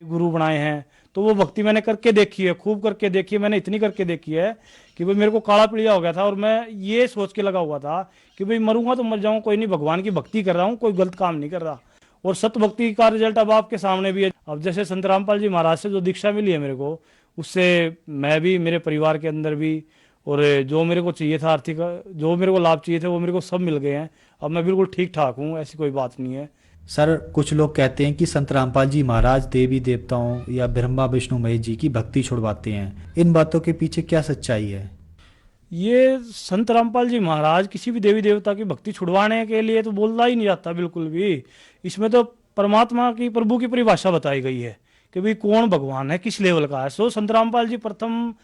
D: गुरु बनाए हैं, तो वो भक्ति मैंने करके देखी है, खूब करके देखी है। मैंने इतनी करके देखी है कि भाई मेरे को काला पीलिया हो गया था और मैं ये सोच के लगा हुआ था कि भाई मरूंगा तो मर जाऊं, कोई नहीं, भगवान की भक्ति कर रहा हूं, कोई गलत काम नहीं कर रहा। और सत्य भक्ति का रिजल्ट अब आपके सामने भी है। अब जैसे संत रामपाल जी महाराज से जो दीक्षा मिली है मेरे को, उससे मैं भी, मेरे परिवार के अंदर भी, और जो मेरे को चाहिए था आर्थिक, जो मेरे को लाभ चाहिए थे वो मेरे को सब मिल गए हैं। अब मैं बिल्कुल ठीक ठाक हूँ, ऐसी कोई बात नहीं है।
C: सर, कुछ लोग कहते हैं कि संत रामपाल जी महाराज देवी देवताओं या ब्रह्मा विष्णु महेश जी की भक्ति छुड़वाते हैं, इन बातों के पीछे क्या सच्चाई है?
D: ये संत रामपाल जी महाराज किसी भी देवी देवता की भक्ति छुड़वाने के लिए तो बोलना ही नहीं जाता बिल्कुल भी। इसमें तो परमात्मा की, प्रभु की परिभाषा बताई गई है कि भाई कौन भगवान है, किस लेवल का है। सो संत रामपाल जी प्रथम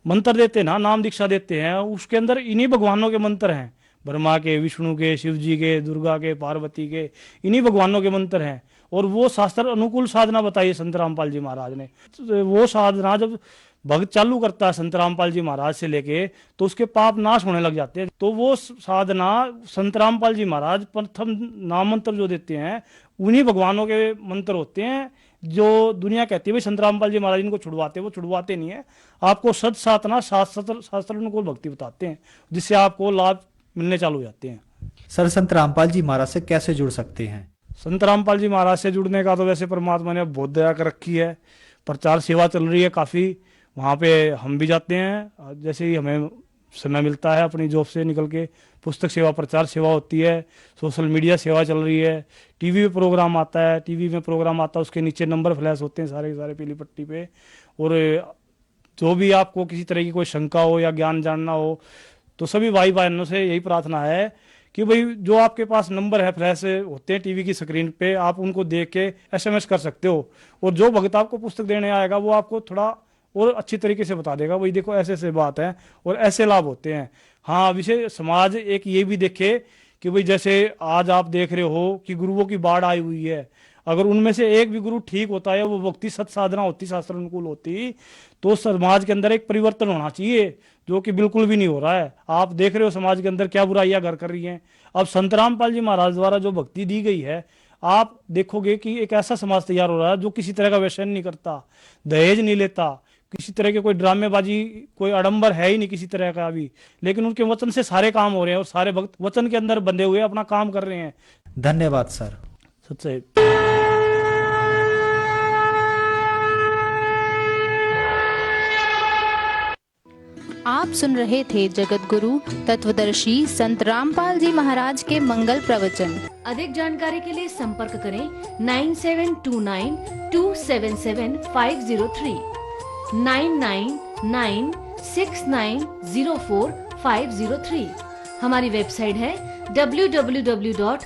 D: मंत्र देते ना, नाम दीक्षा देते हैं, उसके अंदर इन्हीं भगवानों के मंत्र हैं, ब्रह्मा के, विष्णु के, शिव जी के, दुर्गा के, पार्वती के, इन्हीं भगवानों के मंत्र हैं। और वो शास्त्र अनुकूल साधना बताई संत रामपाल जी महाराज ने। तो वो साधना जब भक्त चालू करता है संत रामपाल जी महाराज से लेके, तो उसके पाप नाश होने लग जाते हैं। तो वो साधना संत रामपाल जी महाराज प्रथम नाम मंत्र जो देते हैं, उन्हीं भगवानों के मंत्र होते हैं। जो दुनिया कहती है भाई संत रामपाल जी महाराज इनको छुड़वाते, वो छुड़वाते नहीं है। आपको सत साधना शास्त्र अनुकूल भक्ति बताते हैं, जिससे आपको लाभ मिलने चालू हो जाते हैं।
C: सर, संत रामपाल जी महाराज से कैसे जुड़ सकते हैं?
D: संत रामपाल जी महाराज से जुड़ने का तो वैसे परमात्मा ने बहुत दया कर रखी है। प्रचार सेवा चल रही है काफ़ी, वहाँ पे हम भी जाते हैं। जैसे ही हमें समय मिलता है अपनी जॉब से निकल के, पुस्तक सेवा, प्रचार सेवा होती है, सोशल मीडिया सेवा चल रही है, टीवी पे प्रोग्राम आता है, टीवी में प्रोग्राम आता है, उसके नीचे नंबर फ्लैश होते हैं सारे के सारे पीली पट्टी पे। और जो भी आपको किसी तरह की कोई शंका हो या ज्ञान जानना हो, तो सभी भाई बहनों से यही प्रार्थना है कि भाई जो आपके पास नंबर है फ्लैश होते हैं टीवी की स्क्रीन पे, आप उनको देख के SMS कर सकते हो। और जो भक्त आपको पुस्तक देने आएगा वो आपको थोड़ा और अच्छी तरीके से बता देगा, भाई देखो ऐसे ऐसे बात है और ऐसे लाभ होते हैं। हाँ, विषय समाज एक ये भी देखे कि भाई जैसे आज आप देख रहे हो कि गुरुओं की बाढ़ आई हुई है, अगर उनमें से एक भी गुरु ठीक होता है, वो भक्ति सत साधना होती, शास्त्र अनुकूल होती, तो समाज के अंदर एक परिवर्तन होना चाहिए, जो कि बिल्कुल भी नहीं हो रहा है। आप देख रहे हो समाज के अंदर क्या बुराइयां घर कर रही हैं। अब संत रामपाल जी महाराज द्वारा जो भक्ति दी गई है, आप देखोगे कि एक ऐसा समाज तैयार हो रहा है जो किसी तरह का व्यसन नहीं करता, दहेज नहीं लेता, किसी तरह के कोई ड्रामेबाजी, कोई आडंबर है ही नहीं किसी तरह का अभी। लेकिन उनके वचन से सारे काम हो रहे हैं और सारे भक्त वचन के अंदर बंधे हुए अपना काम कर रहे हैं।
C: धन्यवाद सर।
D: सच्चाई।
E: आप सुन रहे थे जगत गुरु तत्वदर्शी संत रामपाल जी महाराज के मंगल प्रवचन।
F: अधिक जानकारी के लिए संपर्क करें 9729277503 9996904503। हमारी वेबसाइट है www.